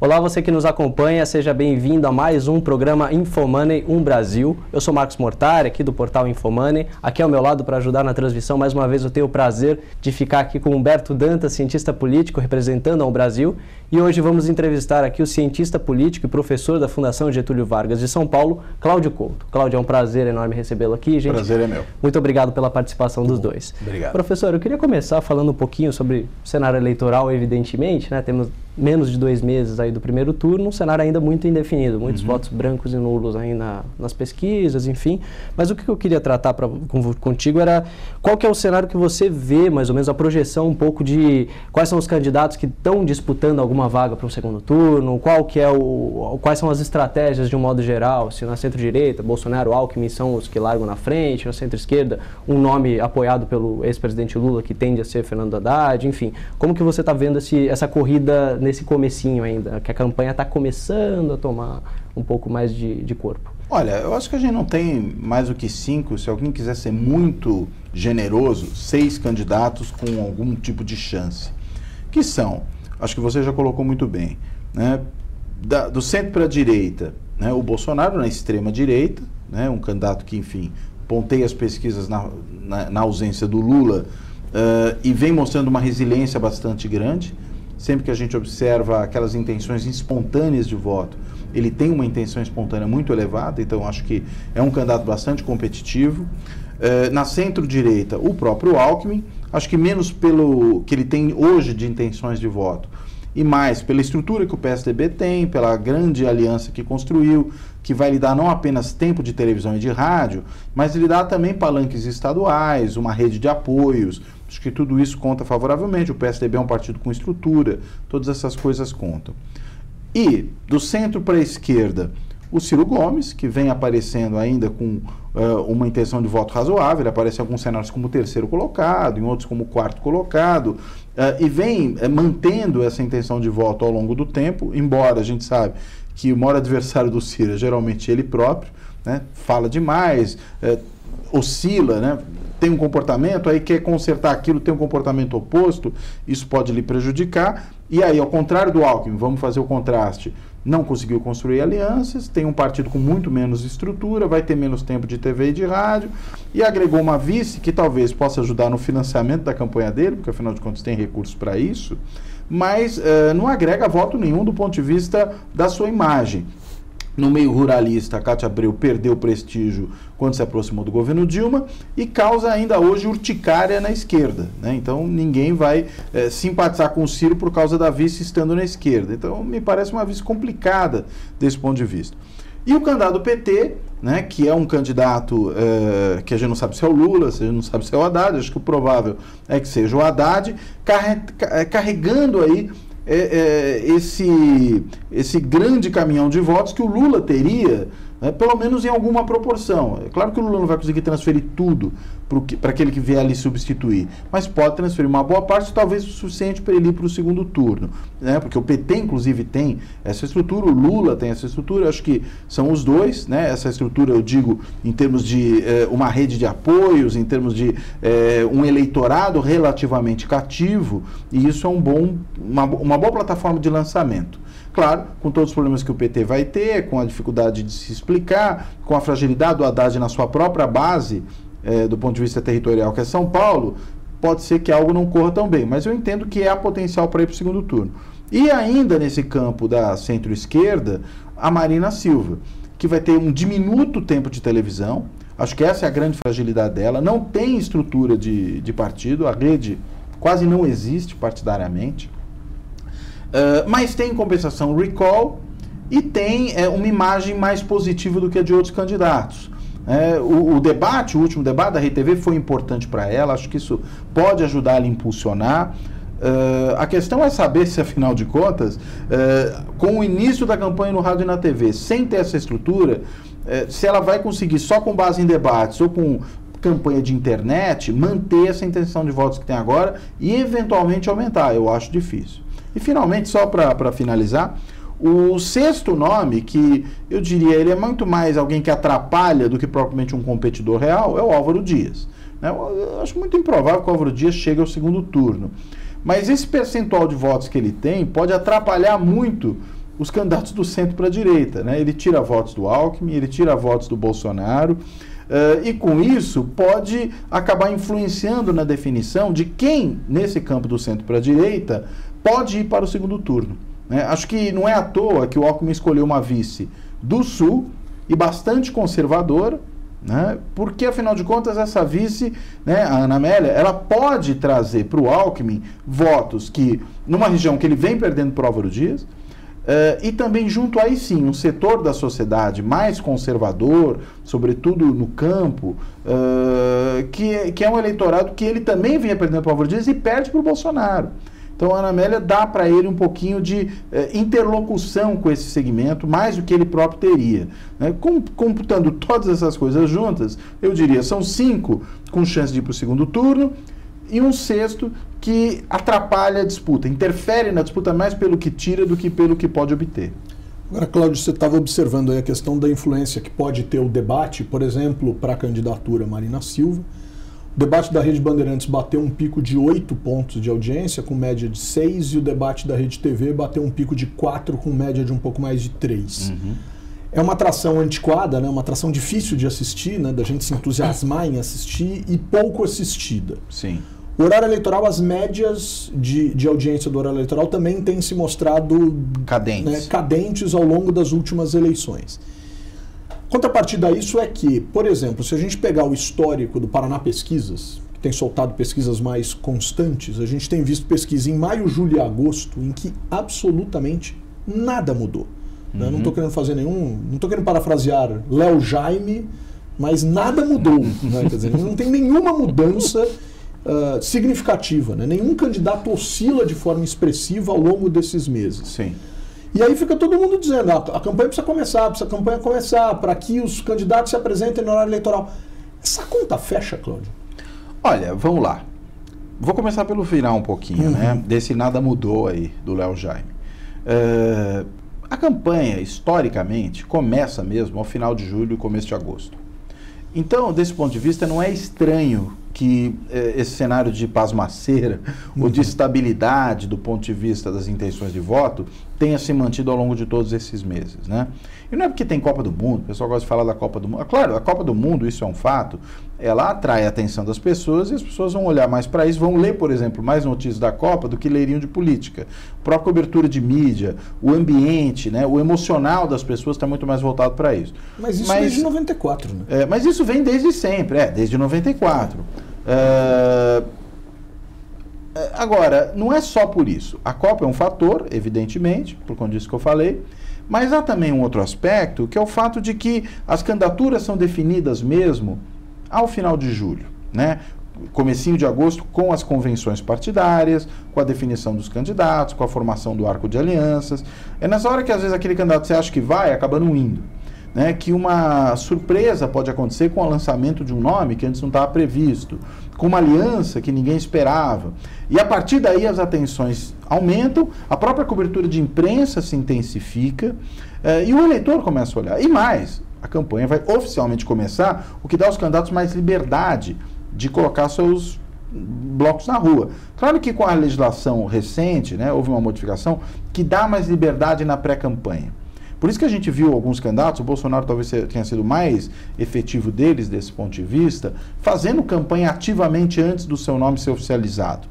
Olá, você que nos acompanha, seja bem-vindo a mais um programa Infomoney Brasil. Eu sou Marcos Mortari, aqui do portal Infomoney. Aqui ao meu lado para ajudar na transmissão, mais uma vez eu tenho o prazer de ficar aqui com Humberto Dantas, cientista político representando ao Brasil. E hoje vamos entrevistar aqui o cientista político e professor da Fundação Getúlio Vargas de São Paulo, Cláudio Couto. Cláudio, é um prazer enorme recebê-lo aqui, gente. Prazer é meu. Muito obrigado pela participação dos dois. Obrigado. Professor, eu queria começar falando um pouquinho sobre o cenário eleitoral, evidentemente, né? Temos menos de 2 meses aí do primeiro turno, um cenário ainda muito indefinido, muitos votos brancos e nulos ainda nas pesquisas, enfim. Mas o que eu queria tratar contigo era qual que é o cenário que você vê, mais ou menos, a projeção um pouco de quais são os candidatos que estão disputando alguma vaga para um segundo turno, quais são as estratégias de um modo geral, se na centro-direita, Bolsonaro, Alckmin são os que largam na frente, na centro-esquerda, um nome apoiado pelo ex-presidente Lula que tende a ser Fernando Haddad, enfim. Como que você está vendo essa corrida nesse comecinho ainda, que a campanha está começando a tomar um pouco mais de corpo? Olha, eu acho que a gente não tem mais do que 5, se alguém quiser ser muito generoso, 6 candidatos com algum tipo de chance. Que são, acho que você já colocou muito bem, né? Do centro para a direita, né? O Bolsonaro na extrema direita, né? Um candidato que, enfim, ponteia as pesquisas na ausência do Lula e vem mostrando uma resiliência bastante grande. Sempre que a gente observa aquelas intenções espontâneas de voto, ele tem uma intenção espontânea muito elevada, então acho que é um candidato bastante competitivo. Na centro-direita, o próprio Alckmin, acho que menos pelo que ele tem hoje de intenções de voto, e mais pela estrutura que o PSDB tem, pela grande aliança que construiu, que vai lhe dar não apenas tempo de televisão e de rádio, mas lhe dá também palanques estaduais, uma rede de apoios. Acho que tudo isso conta favoravelmente. O PSDB é um partido com estrutura, todas essas coisas contam. E do centro para a esquerda, o Ciro Gomes, que vem aparecendo ainda com uma intenção de voto razoável. Ele aparece em alguns cenários como 3º colocado, em outros como 4º colocado, e vem mantendo essa intenção de voto ao longo do tempo, embora a gente sabe que o maior adversário do Ciro é geralmente ele próprio, né? Fala demais, oscila, né? Tem um comportamento, aí quer consertar aquilo, tem um comportamento oposto, isso pode lhe prejudicar. E aí, ao contrário do Alckmin, vamos fazer o contraste, não conseguiu construir alianças, tem um partido com muito menos estrutura, vai ter menos tempo de TV e de rádio, e agregou uma vice que talvez possa ajudar no financiamento da campanha dele, porque afinal de contas tem recursos para isso, mas não agrega voto nenhum do ponto de vista da sua imagem. No meio ruralista, a Cátia Abreu perdeu prestígio quando se aproximou do governo Dilma e causa ainda hoje urticária na esquerda, né? Então ninguém vai simpatizar com o Ciro por causa da vice estando na esquerda. Então me parece uma vice complicada desse ponto de vista. E o candidato do PT, né, que é um candidato que a gente não sabe se é o Lula, se a gente não sabe se é o Haddad, acho que o provável é que seja o Haddad, carregando aí esse grande caminhão de votos que o Lula teria, né, pelo menos em alguma proporção. É claro que o Lula não vai conseguir transferir tudo para aquele que vier ali substituir, mas pode transferir uma boa parte, talvez o suficiente para ele ir para o segundo turno, né, porque o PT, inclusive, tem essa estrutura, o Lula tem essa estrutura, acho que são os dois, né, essa estrutura, eu digo, em termos de uma rede de apoios, em termos de um eleitorado relativamente cativo, e isso é uma boa plataforma de lançamento. Claro, com todos os problemas que o PT vai ter, com a dificuldade de se explicar, com a fragilidade do Haddad na sua própria base, do ponto de vista territorial, que é São Paulo, pode ser que algo não corra tão bem, mas eu entendo que há potencial para ir para o segundo turno. E ainda nesse campo da centro-esquerda, a Marina Silva, que vai ter um diminuto tempo de televisão, acho que essa é a grande fragilidade dela, não tem estrutura de partido, a rede quase não existe partidariamente, mas tem em compensação recall e tem uma imagem mais positiva do que a de outros candidatos. O último debate da RTV foi importante para ela, acho que isso pode ajudar a impulsionar. A questão é saber se, afinal de contas, com o início da campanha no rádio e na TV, sem ter essa estrutura, se ela vai conseguir, só com base em debates ou com campanha de internet, manter essa intenção de votos que tem agora e eventualmente aumentar. Eu acho difícil. E finalmente, só para finalizar, o 6º nome, que eu diria ele é muito mais alguém que atrapalha do que propriamente um competidor real, é o Álvaro Dias. Eu acho muito improvável que o Álvaro Dias chegue ao segundo turno. Mas esse percentual de votos que ele tem pode atrapalhar muito os candidatos do centro para a direita, né? Ele tira votos do Alckmin, ele tira votos do Bolsonaro, e com isso pode acabar influenciando na definição de quem, nesse campo do centro para a direita, pode ir para o segundo turno, né? Acho que não é à toa que o Alckmin escolheu uma vice do Sul e bastante conservadora, né? Porque, afinal de contas, essa vice, né, a Ana Amélia, ela pode trazer para o Alckmin votos que, numa região que ele vem perdendo para o Álvaro Dias, e também junto aí sim, um setor da sociedade mais conservador, sobretudo no campo, que é um eleitorado que ele também vinha perdendo para o Álvaro Dias e perde para o Bolsonaro. Então a Ana Amélia dá para ele um pouquinho de interlocução com esse segmento, mais do que ele próprio teria, né? Computando todas essas coisas juntas, eu diria, são 5 com chance de ir para o segundo turno e um sexto que atrapalha a disputa, interfere na disputa mais pelo que tira do que pelo que pode obter. Agora, Cláudio, você estava observando aí a questão da influência que pode ter o debate, por exemplo, para a candidatura Marina Silva. O debate da Rede Bandeirantes bateu um pico de 8 pontos de audiência, com média de 6, e o debate da Rede TV bateu um pico de 4, com média de um pouco mais de 3. É uma atração antiquada, né? Uma atração difícil de assistir, né? Da gente se entusiasmar em assistir, e pouco assistida. Sim. O horário eleitoral, as médias de audiência do horário eleitoral também têm se mostrado cadentes, né, cadentes ao longo das últimas eleições. Contrapartida a isso é que, por exemplo, se a gente pegar o histórico do Paraná Pesquisas, que tem soltado pesquisas mais constantes, a gente tem visto pesquisa em maio, julho e agosto em que absolutamente nada mudou. Né? Não estou querendo fazer não estou querendo parafrasear Léo Jaime, mas nada mudou. Né? Quer dizer, não tem nenhuma mudança significativa, né? Nenhum candidato oscila de forma expressiva ao longo desses meses. Sim. E aí fica todo mundo dizendo, a campanha precisa começar, para que os candidatos se apresentem no horário eleitoral. Essa conta fecha, Cláudio? Olha, vamos lá. Vou começar pelo final um pouquinho, né? Desse nada mudou aí, do Léo Jaime. A campanha, historicamente, começa mesmo ao final de julho e começo de agosto. Então, desse ponto de vista, não é estranho que esse cenário de pasmaceira ou de estabilidade do ponto de vista das intenções de voto tenha se mantido ao longo de todos esses meses, né? E não é porque tem Copa do Mundo, o pessoal gosta de falar da Copa do Mundo. Claro, a Copa do Mundo, isso é um fato, ela atrai a atenção das pessoas e as pessoas vão olhar mais para isso, vão ler, por exemplo, mais notícias da Copa do que leriam de política. A própria cobertura de mídia, o ambiente, né, o emocional das pessoas está muito mais voltado para isso. Mas isso desde 94, né? Mas isso vem desde sempre, desde 94. Agora, não é só por isso. A Copa é um fator, evidentemente, por conta disso que eu falei, mas há também um outro aspecto, que é o fato de que as candidaturas são definidas mesmo ao final de julho, né? Comecinho de agosto, com as convenções partidárias, com a definição dos candidatos, com a formação do arco de alianças. É nessa hora que às vezes aquele candidato você acha que vai, acaba não indo. Né, que uma surpresa pode acontecer com o lançamento de um nome que antes não estava previsto, com uma aliança que ninguém esperava. E a partir daí as atenções aumentam, a própria cobertura de imprensa se intensifica e o eleitor começa a olhar. E mais, a campanha vai oficialmente começar, o que dá aos candidatos mais liberdade de colocar seus blocos na rua. Claro que com a legislação recente, né, houve uma modificação que dá mais liberdade na pré-campanha. Por isso que a gente viu alguns candidatos, o Bolsonaro talvez tenha sido o mais efetivo deles, desse ponto de vista, fazendo campanha ativamente antes do seu nome ser oficializado.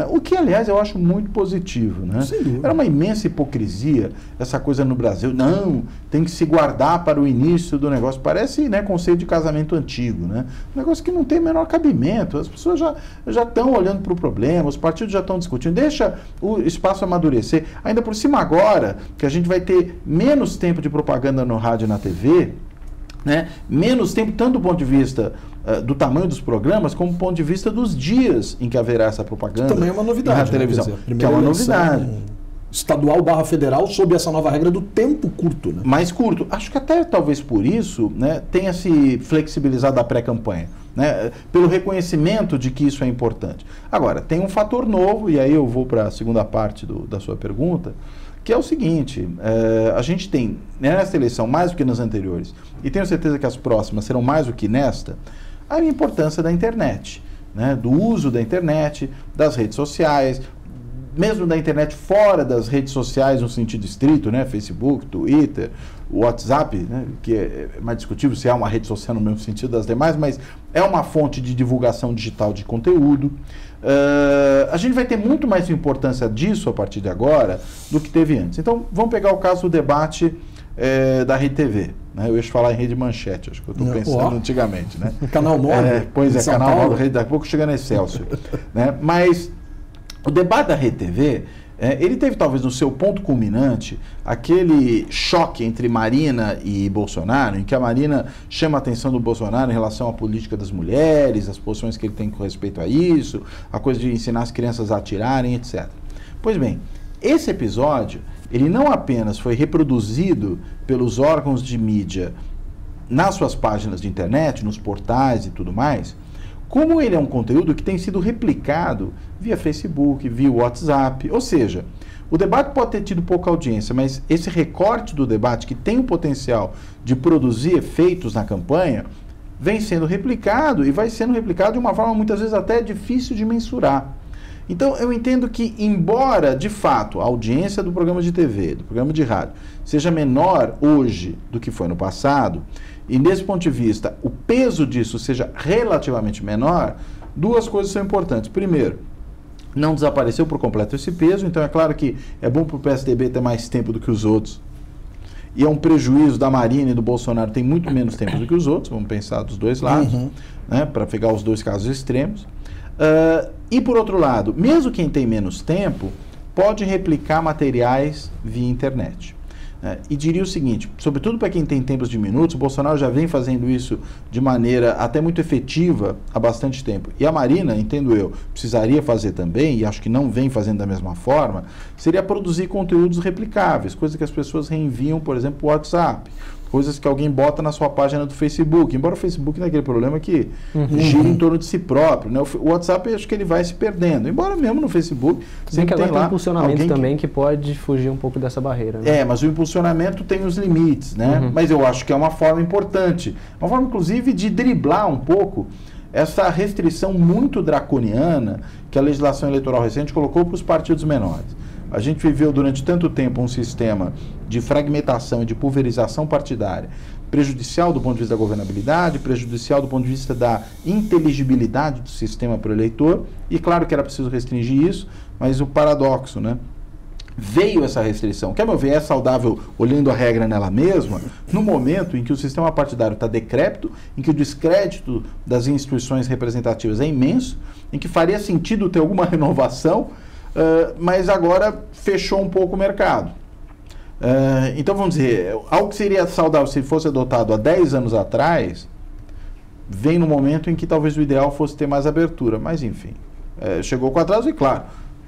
O que, aliás, eu acho muito positivo, né? Era uma imensa hipocrisia essa coisa no Brasil. Não, tem que se guardar para o início do negócio. Parece, né, conceito de casamento antigo, né? Um negócio que não tem o menor cabimento. As pessoas já estão olhando para o problema, os partidos já estão discutindo. Deixa o espaço amadurecer. Ainda por cima agora, que a gente vai ter menos tempo de propaganda no rádio e na TV, né? Menos tempo, tanto do ponto de vista do tamanho dos programas, como do ponto de vista dos dias em que haverá essa propaganda. Que também é uma novidade. Na televisão, dizer, que é uma novidade. Estadual / federal, sob essa nova regra do tempo curto. Né? Mais curto. Acho que até talvez por isso, né, tenha se flexibilizado a pré-campanha, né, pelo reconhecimento de que isso é importante. Agora, tem um fator novo, e aí eu vou para a segunda parte da sua pergunta, que é o seguinte, a gente tem nesta eleição mais do que nas anteriores, e tenho certeza que as próximas serão mais do que nesta, a importância da internet, né, do uso da internet, das redes sociais, mesmo da internet fora das redes sociais no sentido estrito, né? Facebook, Twitter, WhatsApp, né? Que é mais discutível se é uma rede social no mesmo sentido das demais, mas é uma fonte de divulgação digital de conteúdo. A gente vai ter muito mais importância disso a partir de agora do que teve antes. Então, vamos pegar o caso do debate da Rede TV. Né? Eu ia falar em Rede Manchete, acho que eu estou pensando antigamente. Né? Canal 9. Pois é, Canal 9, Rede, daqui a pouco chega na Excelsior. Né? Mas o debate da Rede TV, ele teve talvez no seu ponto culminante aquele choque entre Marina e Bolsonaro, em que a Marina chama a atenção do Bolsonaro em relação à política das mulheres, as posições que ele tem com respeito a isso, a coisa de ensinar as crianças a atirarem, etc. Pois bem, esse episódio, ele não apenas foi reproduzido pelos órgãos de mídia nas suas páginas de internet, nos portais e tudo mais, como ele é um conteúdo que tem sido replicado via Facebook, via WhatsApp, ou seja, o debate pode ter tido pouca audiência, mas esse recorte do debate que tem o potencial de produzir efeitos na campanha, vem sendo replicado e vai sendo replicado de uma forma muitas vezes até difícil de mensurar. Então, eu entendo que, embora, de fato, a audiência do programa de TV, do programa de rádio, seja menor hoje do que foi no passado, e nesse ponto de vista, o peso disso seja relativamente menor, duas coisas são importantes. Primeiro, não desapareceu por completo esse peso, então é claro que é bom para o PSDB ter mais tempo do que os outros, e é um prejuízo da Marina e do Bolsonaro ter muito menos tempo do que os outros, vamos pensar dos dois lados, né, para pegar os dois casos extremos. E por outro lado, mesmo quem tem menos tempo, pode replicar materiais via internet. E diria o seguinte, sobretudo para quem tem tempos diminutos, o Bolsonaro já vem fazendo isso de maneira até muito efetiva há bastante tempo. E a Marina, entendo eu, precisaria fazer também, e acho que não vem fazendo da mesma forma, seria produzir conteúdos replicáveis, coisas que as pessoas reenviam, por exemplo, o WhatsApp. Coisas que alguém bota na sua página do Facebook. Embora o Facebook não é aquele problema que gira em torno de si próprio. Né? O WhatsApp, acho que ele vai se perdendo. Embora mesmo no Facebook, sempre tem lá impulsionamento também que pode fugir um pouco dessa barreira. Né? Mas o impulsionamento tem os limites, né? Mas eu acho que é uma forma importante. Uma forma, inclusive, de driblar um pouco essa restrição muito draconiana que a legislação eleitoral recente colocou para os partidos menores. A gente viveu durante tanto tempo um sistema de fragmentação e de pulverização partidária, prejudicial do ponto de vista da governabilidade, prejudicial do ponto de vista da inteligibilidade do sistema para o eleitor, e claro que era preciso restringir isso, mas o paradoxo, né? Veio essa restrição, que a meu ver é saudável olhando a regra nela mesma, no momento em que o sistema partidário está decrépito, em que o descrédito das instituições representativas é imenso, em que faria sentido ter alguma renovação, mas agora fechou um pouco o mercado. Então, vamos dizer, algo que seria saudável se fosse adotado há 10 anos atrás, vem no momento em que talvez o ideal fosse ter mais abertura. Mas, enfim, chegou com atraso e, claro,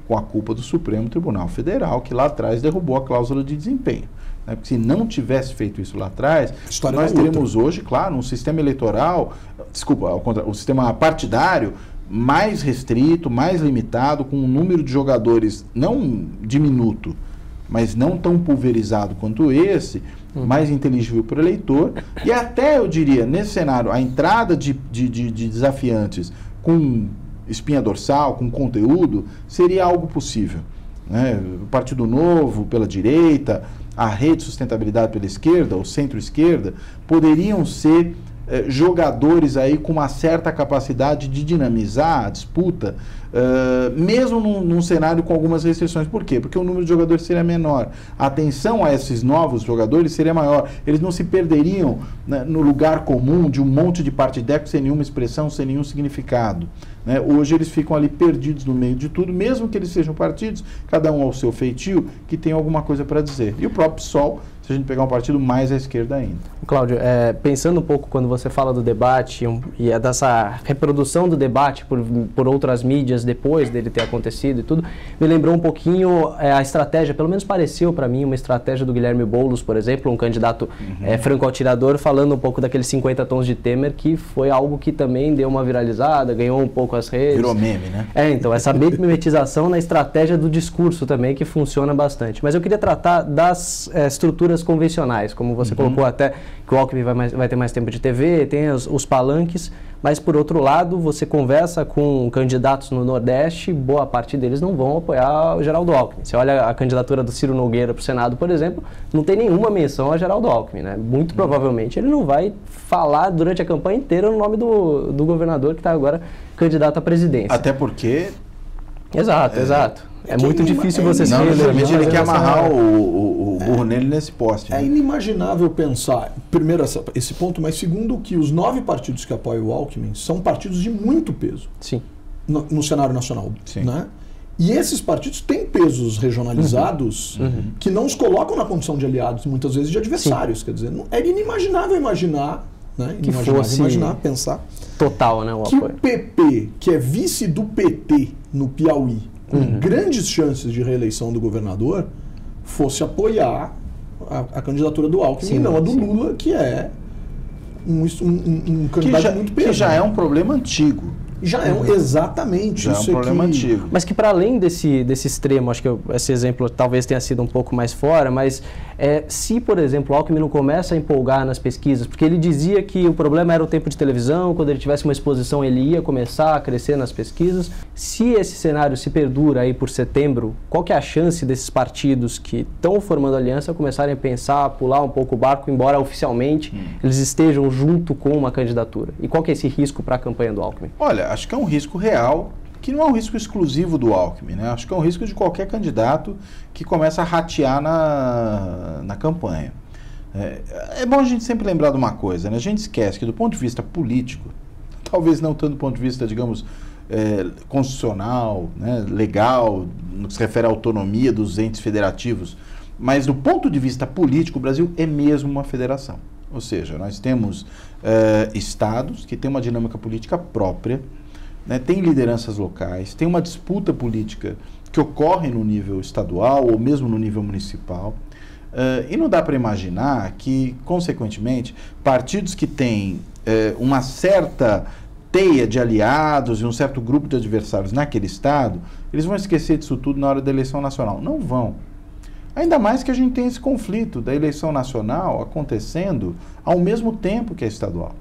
com a culpa do Supremo Tribunal Federal, que lá atrás derrubou a cláusula de desempenho. Né? Porque se não tivesse feito isso lá atrás, nós teríamos hoje, claro, um sistema eleitoral, o sistema partidário, mais restrito, mais limitado, com um número de jogadores não diminuto, mas não tão pulverizado quanto esse, mais inteligível para o eleitor. E até, eu diria, nesse cenário, a entrada de desafiantes com espinha dorsal, com conteúdo, seria algo possível. Né? O Partido Novo pela direita, a Rede Sustentabilidade pela esquerda, ou centro-esquerda, poderiam ser jogadores aí com uma certa capacidade de dinamizar a disputa, mesmo num cenário com algumas restrições. Por quê? Porque o número de jogadores seria menor. A atenção a esses novos jogadores seria maior. Eles não se perderiam, né, no lugar comum de um monte de partidecos sem nenhuma expressão, sem nenhum significado. Né? Hoje eles ficam ali perdidos no meio de tudo, mesmo que eles sejam partidos, cada um ao seu feitio, que tem alguma coisa para dizer. E o próprio PSOL, se a gente pegar um partido mais à esquerda ainda. Cláudio, pensando um pouco quando você fala do debate e dessa reprodução do debate por outras mídias depois dele ter acontecido e tudo, me lembrou um pouquinho a estratégia, pelo menos pareceu para mim, uma estratégia do Guilherme Boulos, por exemplo, um candidato franco-atirador, falando um pouco daqueles 50 tons de Temer, que foi algo que também deu uma viralizada, ganhou um pouco as redes. Virou meme, né? Então, essa mimetização na estratégia do discurso também, que funciona bastante. Mas eu queria tratar das estruturas convencionais, como você colocou até, que o Alckmin vai ter mais tempo de TV, tem os palanques, Mas, por outro lado, você conversa com candidatos no Nordeste, boa parte deles não vão apoiar o Geraldo Alckmin. Você olha a candidatura do Ciro Nogueira para o Senado, por exemplo, não tem nenhuma menção a Geraldo Alckmin, né? Muito provavelmente ele não vai falar durante a campanha inteira no nome do governador que está agora candidato à presidência. Até porque... Exato. É muito difícil você se reeleger. Ele quer amarrar o burro nele nesse poste. Né? É inimaginável pensar, primeiro, esse ponto, mas segundo, que os 9 partidos que apoiam o Alckmin são partidos de muito peso. Sim. No cenário nacional. Sim. Né? E esses partidos têm pesos regionalizados que não os colocam na condição de aliados, muitas vezes de adversários. Sim. Quer dizer, é inimaginável imaginar, né? Que fosse pensar total, né, o que apoio. O PP, que é vice do PT no Piauí, com grandes chances de reeleição do governador, fosse apoiar a candidatura do Alckmin e não a do Lula, que é um candidato muito peso. Que já é um problema antigo. Exatamente. Já é um problema antigo. Mas que para além desse extremo, acho que esse exemplo talvez tenha sido um pouco mais fora, mas se, por exemplo, o Alckmin não começa a empolgar nas pesquisas, porque ele dizia que o problema era o tempo de televisão, quando ele tivesse uma exposição ele ia começar a crescer nas pesquisas. Se esse cenário se perdura aí por setembro, qual que é a chance desses partidos que estão formando aliança começarem a pensar, pular um pouco o barco, embora oficialmente eles estejam junto com uma candidatura? E qual que é esse risco para a campanha do Alckmin? Olha, acho que é um risco real, que não é um risco exclusivo do Alckmin, né? Acho que é um risco de qualquer candidato que começa a ratear na campanha. É bom a gente sempre lembrar de uma coisa, né? A gente esquece que do ponto de vista político, talvez não tanto do ponto de vista, digamos, constitucional, né, legal, no que se refere à autonomia dos entes federativos, mas do ponto de vista político, o Brasil é mesmo uma federação. Ou seja, nós temos estados que têm uma dinâmica política própria, né, tem lideranças locais, tem uma disputa política que ocorre no nível estadual ou mesmo no nível municipal. E não dá para imaginar que, consequentemente, partidos que têm uma certa teia de aliados e um certo grupo de adversários naquele estado, eles vão esquecer disso tudo na hora da eleição nacional. Não vão. Ainda mais que a gente tem esse conflito da eleição nacional acontecendo ao mesmo tempo que a estadual.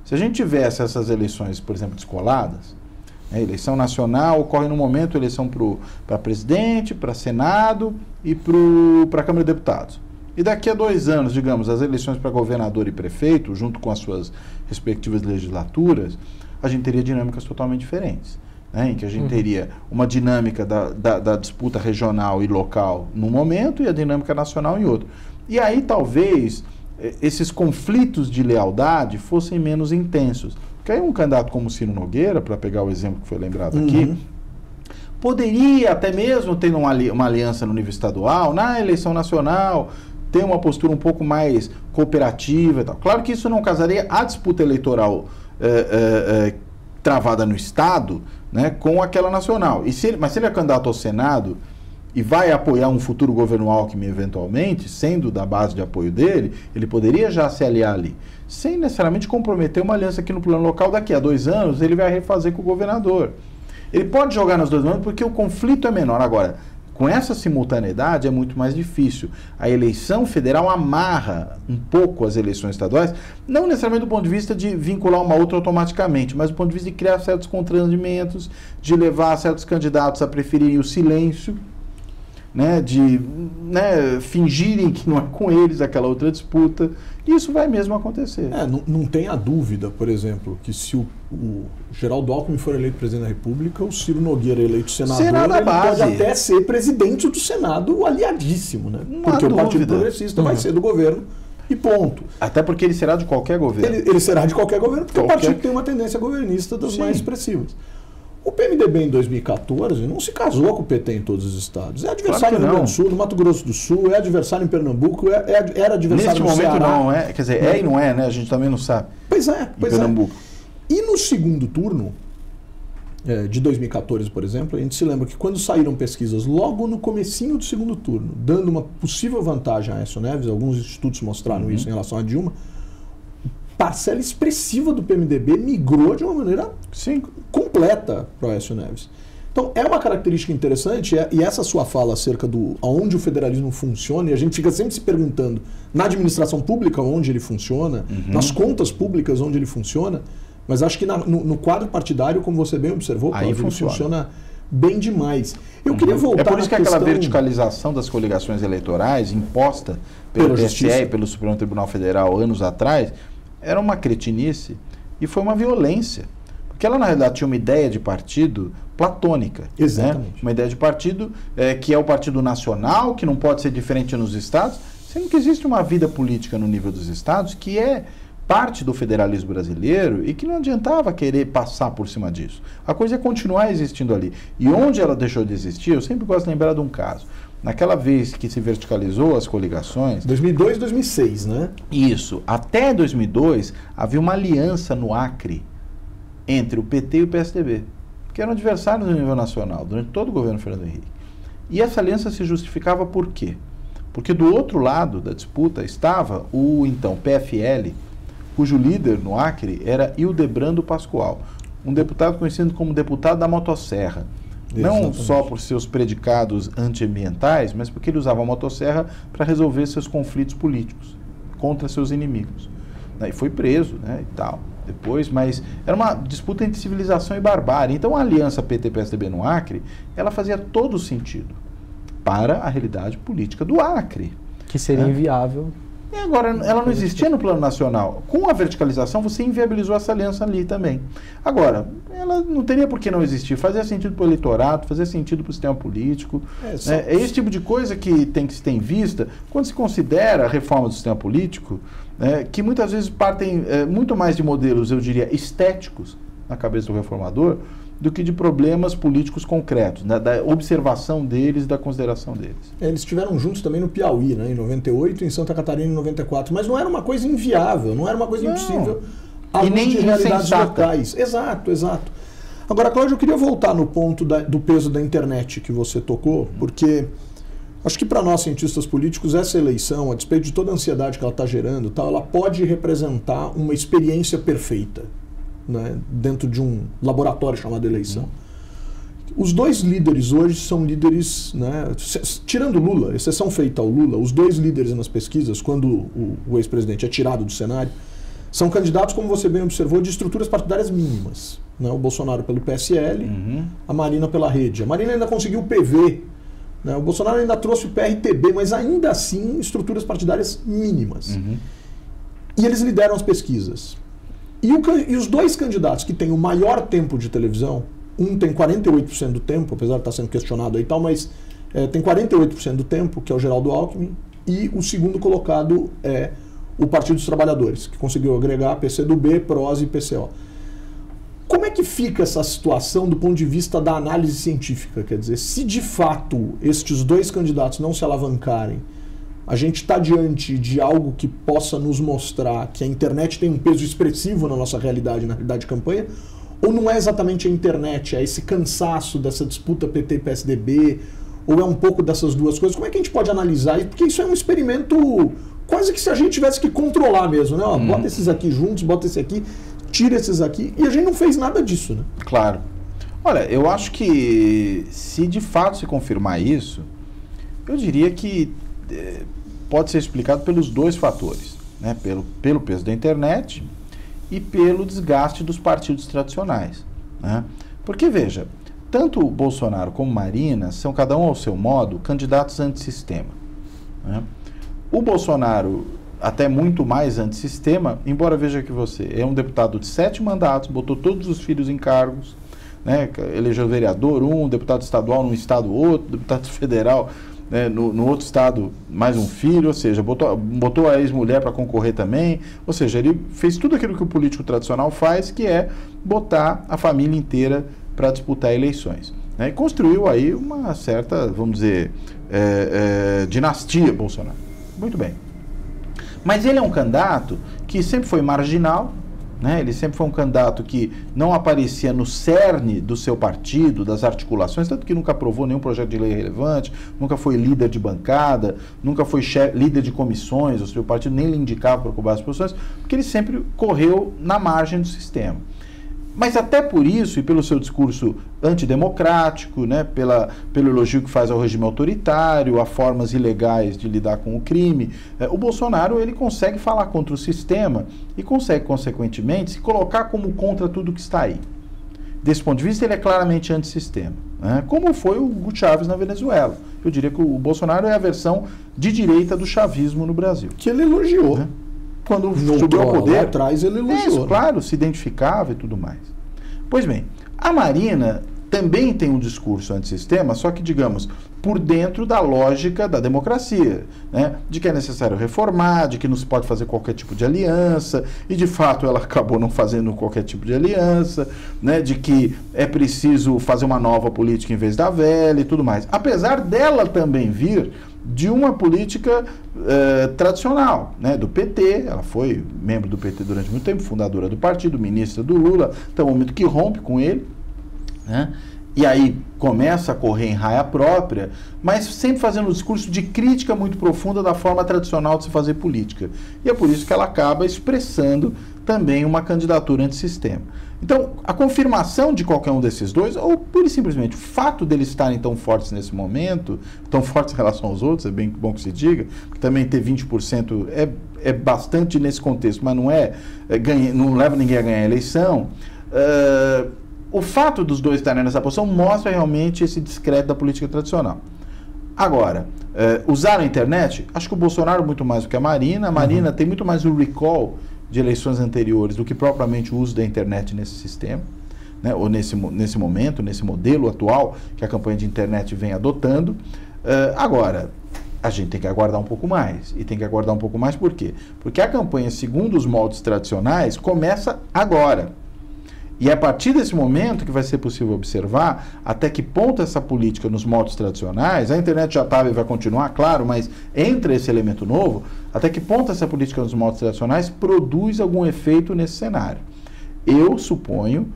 Se a gente tivesse essas eleições, por exemplo, descoladas, a eleição nacional ocorre no momento, eleição para presidente, para Senado e para a Câmara de Deputados. E daqui a 2 anos, digamos, as eleições para governador e prefeito, junto com as suas respectivas legislaturas, a gente teria dinâmicas totalmente diferentes. Em que a gente teria uma dinâmica da disputa regional e local num momento e a dinâmica nacional em outro. E aí talvez esses conflitos de lealdade fossem menos intensos. Porque aí um candidato como Ciro Nogueira, para pegar o exemplo que foi lembrado aqui, poderia até mesmo ter uma aliança no nível estadual, na eleição nacional, ter uma postura um pouco mais cooperativa e tal. Claro que isso não casaria a disputa eleitoral travada no Estado, né, com aquela nacional. Mas se ele é candidato ao Senado e vai apoiar um futuro governo Alckmin eventualmente, sendo da base de apoio dele, ele poderia já se aliar ali, sem necessariamente comprometer uma aliança aqui no plano local. Daqui a 2 anos ele vai refazer com o governador. Ele pode jogar nas 2 mãos porque o conflito é menor. Agora, com essa simultaneidade é muito mais difícil. A eleição federal amarra um pouco as eleições estaduais, não necessariamente do ponto de vista de vincular uma outra automaticamente, mas do ponto de vista de criar certos constrangimentos, de levar certos candidatos a preferirem o silêncio, né, de fingirem que não é com eles aquela outra disputa. Isso vai mesmo acontecer. Não tenha dúvida, por exemplo, que se o Geraldo Alckmin for eleito presidente da República, o Ciro Nogueira eleito senador, ele pode até ser presidente do Senado aliadíssimo, né? Porque o Partido Progressista vai ser do governo e ponto. Até porque ele será de qualquer governo. Ele será de qualquer governo, porque o partido tem uma tendência governista das mais expressivas. O PMDB em 2014 não se casou com o PT em todos os estados. É adversário no Rio Grande do Sul, no Mato Grosso do Sul, é adversário em Pernambuco, era adversário no Ceará. Neste momento não, quer dizer, e não é, né? A gente também não sabe. Pois é. Pernambuco. E no segundo turno, de 2014, por exemplo, a gente se lembra que quando saíram pesquisas logo no comecinho do segundo turno, dando uma possível vantagem a Aécio Neves, alguns institutos mostraram isso em relação a Dilma, parcela expressiva do PMDB migrou de uma maneira completa para o Aécio Neves. Então, é uma característica interessante, e essa sua fala acerca do aonde o federalismo funciona, e a gente fica sempre se perguntando, na administração pública onde ele funciona, nas contas públicas onde ele funciona, Mas acho que no quadro partidário, como você bem observou, aí Cláudio, funciona bem demais. Eu queria voltar. É por isso que questão... aquela verticalização das coligações eleitorais imposta pelo TSE e pelo Supremo Tribunal Federal anos atrás era uma cretinice e foi uma violência. Porque ela, na realidade, tinha uma ideia de partido platônica. Exatamente. Né? Uma ideia de partido que é o partido nacional, que não pode ser diferente nos estados, sendo que existe uma vida política no nível dos estados que é parte do federalismo brasileiro e que não adiantava querer passar por cima disso. A coisa é continuar existindo ali. E onde ela deixou de existir, eu sempre gosto de lembrar de um caso. Naquela vez que se verticalizou as coligações... 2002, 2006, né? Isso. Até 2002, havia uma aliança no Acre entre o PT e o PSDB, que eram adversários no nível nacional, durante todo o governo Fernando Henrique. E essa aliança se justificava por quê? Porque do outro lado da disputa estava o, então, PFL, cujo líder no Acre era Hildebrando Pascoal, um deputado conhecido como deputado da motosserra. Exatamente. Não só por seus predicados antiambientais, mas porque ele usava a motosserra para resolver seus conflitos políticos contra seus inimigos. E foi preso, né, e tal, depois, mas era uma disputa entre civilização e barbárie. Então a aliança PT-PSDB no Acre, ela fazia todo sentido para a realidade política do Acre. Que seria inviável. E agora, ela não existia no plano nacional. Com a verticalização, você inviabilizou essa aliança ali também. Agora, ela não teria por que não existir. Fazia sentido para o eleitorado, fazia sentido para o sistema político. É esse tipo de coisa que tem que se ter em vista quando se considera a reforma do sistema político, que muitas vezes partem muito mais de modelos, eu diria, estéticos na cabeça do reformador, do que de problemas políticos concretos, né, da observação deles e da consideração deles. Eles estiveram juntos também no Piauí, né, em 98 e em Santa Catarina em 94, mas não era uma coisa inviável, não era uma coisa impossível à luz de realidades locais. Exato, exato. Agora, Cláudio, eu queria voltar no ponto do peso da internet que você tocou, porque acho que para nós, cientistas políticos, essa eleição, a despeito de toda a ansiedade que ela está gerando, ela pode representar uma experiência perfeita, né, dentro de um laboratório chamado eleição. Os dois líderes hoje são líderes, né, tirando Lula, exceção feita ao Lula, os dois líderes nas pesquisas, quando o ex-presidente é tirado do cenário, são candidatos, como você bem observou, de estruturas partidárias mínimas. Né, o Bolsonaro pelo PSL, a Marina pela Rede. A Marina ainda conseguiu o PV, né, o Bolsonaro ainda trouxe o PRTB, mas ainda assim estruturas partidárias mínimas. E eles lideram as pesquisas. E os dois candidatos que têm o maior tempo de televisão, um tem 48% do tempo, apesar de estar sendo questionado aí e tal, mas tem 48% do tempo, que é o Geraldo Alckmin, e o segundo colocado é o Partido dos Trabalhadores, que conseguiu agregar PCdoB, PROS e PCO. Como é que fica essa situação do ponto de vista da análise científica? Quer dizer, se de fato estes dois candidatos não se alavancarem, a gente está diante de algo que possa nos mostrar que a internet tem um peso expressivo na nossa realidade, na realidade de campanha, ou não é exatamente a internet, é esse cansaço dessa disputa PT e PSDB, ou é um pouco dessas duas coisas? Como é que a gente pode analisar isso? Porque isso é um experimento quase que se a gente tivesse que controlar mesmo, né? Ó, bota esses aqui juntos, bota esse aqui, tira esses aqui, e a gente não fez nada disso, né? Claro. Olha, eu acho que se de fato se confirmar isso, eu diria que pode ser explicado pelos dois fatores, né? Pelo peso da internet e pelo desgaste dos partidos tradicionais, né? Porque, veja, tanto o Bolsonaro como Marina são, cada um ao seu modo, candidatos antissistema, né? O Bolsonaro, até muito mais antissistema, embora veja que você é um deputado de 7 mandatos, botou todos os filhos em cargos, né? Elegeu vereador, deputado estadual num estado outro, deputado federal, né, no outro estado mais um filho, ou seja, botou a ex-mulher para concorrer também, ou seja, ele fez tudo aquilo que o político tradicional faz, que é botar a família inteira para disputar eleições, né, e construiu aí uma certa, vamos dizer, dinastia Bolsonaro. Muito bem. Mas ele é um candidato que sempre foi marginal, né? Ele sempre foi um candidato que não aparecia no cerne do seu partido, das articulações, tanto que nunca aprovou nenhum projeto de lei relevante, nunca foi líder de bancada, nunca foi líder de comissões, o seu partido nem lhe indicava para ocupar as posições, porque ele sempre correu na margem do sistema. Mas até por isso, e pelo seu discurso antidemocrático, né, pelo elogio que faz ao regime autoritário, a formas ilegais de lidar com o crime, o Bolsonaro ele consegue falar contra o sistema e consegue, consequentemente, se colocar como contra tudo que está aí. Desse ponto de vista, ele é claramente antissistema, né? Como foi o Hugo Chávez na Venezuela. Eu diria que o Bolsonaro é a versão de direita do chavismo no Brasil. Que ele elogiou. Né? Quando subiu ao poder, lá atrás ele elogiou. Isso, claro, se identificava e tudo mais. Pois bem, a Marina também tem um discurso antissistema, só que, digamos, por dentro da lógica da democracia, né? De que é necessário reformar, de que não se pode fazer qualquer tipo de aliança, e de fato ela acabou não fazendo qualquer tipo de aliança, né? De que é preciso fazer uma nova política em vez da velha e tudo mais. Apesar dela também vir de uma política tradicional, né? Do PT, ela foi membro do PT durante muito tempo, fundadora do partido, ministra do Lula, até o momento que rompe com ele, né? E aí começa a correr em raia própria, mas sempre fazendo um discurso de crítica muito profunda da forma tradicional de se fazer política. E é por isso que ela acaba expressando também uma candidatura antissistema. Então, a confirmação de qualquer um desses dois, ou pura e simplesmente o fato deles estarem tão fortes nesse momento, tão fortes em relação aos outros, é bem bom que se diga, porque também ter 20% é bastante nesse contexto, mas não leva ninguém a ganhar a eleição. O fato dos dois estarem nessa posição mostra realmente esse descrédito da política tradicional. Agora, usar a internet, acho que o Bolsonaro muito mais do que a Marina tem muito mais o recall de eleições anteriores do que propriamente o uso da internet nesse sistema, né, ou nesse momento, nesse modelo atual que a campanha de internet vem adotando. Agora, a gente tem que aguardar um pouco mais. E tem que aguardar um pouco mais por quê? Porque a campanha, segundo os moldes tradicionais, começa agora. E é a partir desse momento que vai ser possível observar até que ponto essa política nos moldes tradicionais, a internet já estava e vai continuar, claro, mas entra esse elemento novo, até que ponto essa política nos moldes tradicionais produz algum efeito nesse cenário. Eu suponho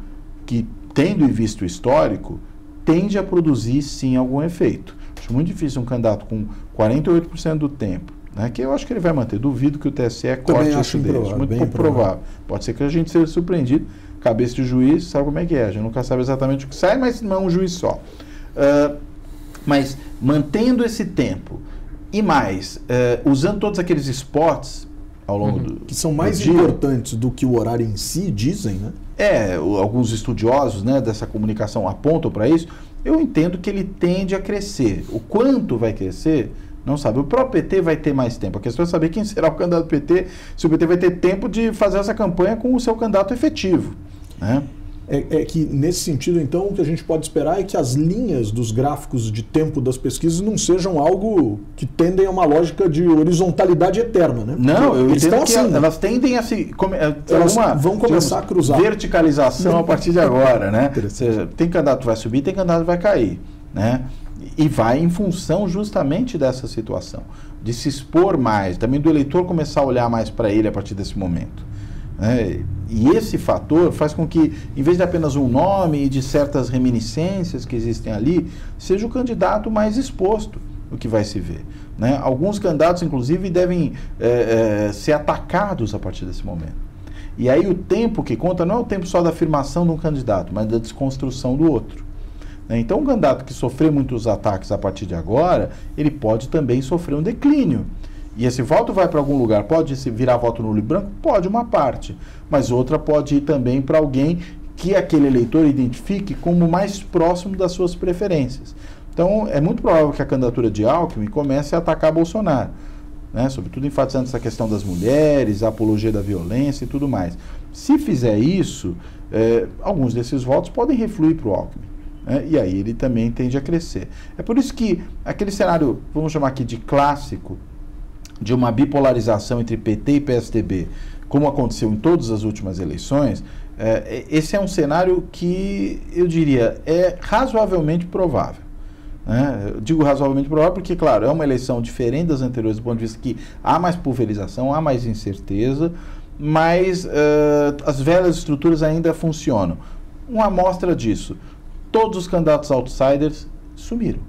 que, tendo em vista o histórico, tende a produzir sim algum efeito. Acho muito difícil um candidato com 48% do tempo, né, que eu acho que ele vai manter, duvido que o TSE corte isso dele, muito pouco provável. Pode ser que a gente seja surpreendido. Cabeça de juiz, sabe como é que é? A gente nunca sabe exatamente o que sai, mas não é um juiz só. Mas mantendo esse tempo e mais, usando todos aqueles spots ao longo do que são mais importantes do que o horário em si, dizem, né? Alguns estudiosos, né, dessa comunicação apontam para isso. Eu entendo que ele tende a crescer. O quanto vai crescer, não sabe. O próprio PT vai ter mais tempo. A questão é saber quem será o candidato do PT, se o PT vai ter tempo de fazer essa campanha com o seu candidato efetivo, né? É que, nesse sentido, então, o que a gente pode esperar é que as linhas dos gráficos de tempo das pesquisas não sejam algo que tendem a uma lógica de horizontalidade eterna, né? Não, eu entendo que assim, elas tendem a se... Elas vão começar a cruzar. Verticalização a partir de agora, né? Ou seja, tem candidato que vai subir, tem candidato que vai cair, né? E vai em função justamente dessa situação, de se expor mais, também do eleitor começar a olhar mais para ele a partir desse momento, né? E esse fator faz com que, em vez de apenas um nome e de certas reminiscências que existem ali, seja o candidato mais exposto o que vai se ver, né? Alguns candidatos, inclusive, devem ser atacados a partir desse momento. E aí o tempo que conta não é o tempo só da afirmação de um candidato, mas da desconstrução do outro. Então, um candidato que sofrer muitos ataques a partir de agora, ele pode também sofrer um declínio. E esse voto vai para algum lugar, pode virar voto nulo e branco? Pode, uma parte. Mas outra pode ir também para alguém que aquele eleitor identifique como mais próximo das suas preferências. Então, é muito provável que a candidatura de Alckmin comece a atacar Bolsonaro, né? Sobretudo enfatizando essa questão das mulheres, a apologia da violência e tudo mais. Se fizer isso, alguns desses votos podem refluir para o Alckmin. E aí ele também tende a crescer. É por isso que aquele cenário, vamos chamar aqui de clássico, de uma bipolarização entre PT e PSDB, como aconteceu em todas as últimas eleições, esse é um cenário que, eu diria, é razoavelmente provável. Eu digo razoavelmente provável porque, claro, é uma eleição diferente das anteriores do ponto de vista que há mais pulverização, há mais incerteza, mas as velhas estruturas ainda funcionam. Uma amostra disso: todos os candidatos outsiders sumiram.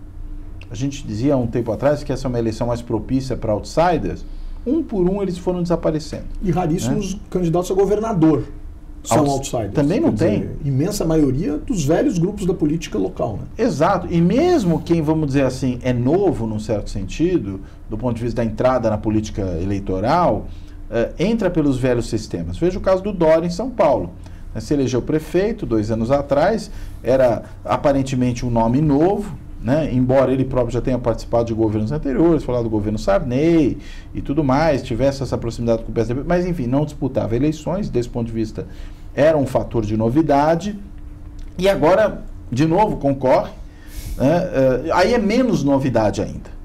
A gente dizia há um tempo atrás que essa é uma eleição mais propícia para outsiders. Um por um eles foram desaparecendo. E raríssimos candidatos a governador. São outsiders. Também não tem. Dizer, imensa maioria dos velhos grupos da política local. Né? Exato. E mesmo quem, vamos dizer assim, é novo num certo sentido, do ponto de vista da entrada na política eleitoral, entra pelos velhos sistemas. Veja o caso do Dória em São Paulo. Se elegeu prefeito 2 anos atrás, era aparentemente um nome novo, né? Embora ele próprio já tenha participado de governos anteriores, falar do governo Sarney e tudo mais, tivesse essa proximidade com o PSDB, mas enfim, não disputava eleições, desse ponto de vista era um fator de novidade, e agora, de novo, concorre, né? Aí é menos novidade ainda.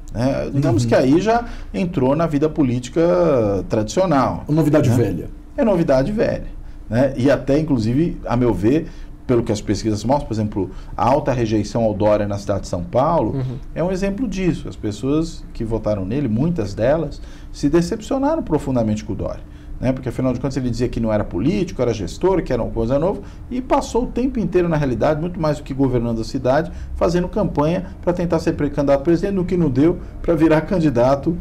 Digamos que aí já entrou na vida política tradicional. Novidade velha. É novidade velha. Né? E até, inclusive, a meu ver, pelo que as pesquisas mostram, por exemplo, a alta rejeição ao Dória na cidade de São Paulo, é um exemplo disso. As pessoas que votaram nele, muitas delas, se decepcionaram profundamente com o Dória. Né? Porque, afinal de contas, ele dizia que não era político, era gestor, que era uma coisa nova, e passou o tempo inteiro, na realidade, muito mais do que governando a cidade, fazendo campanha para tentar ser candidato a presidente, no que não deu para virar candidato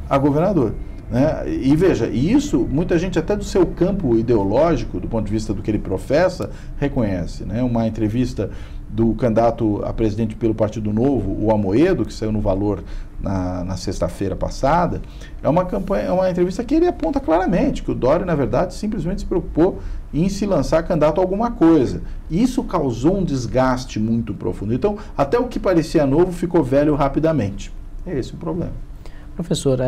a governador. Né? E veja, isso muita gente até do seu campo ideológico, do ponto de vista do que ele professa, reconhece. Né? Uma entrevista do candidato a presidente pelo Partido Novo, o Amoedo, que saiu no Valor na sexta-feira passada, é uma entrevista que ele aponta claramente que o Dória, na verdade, simplesmente se preocupou em se lançar candidato a alguma coisa. Isso causou um desgaste muito profundo. Então, até o que parecia novo ficou velho rapidamente. É esse o problema. Professor,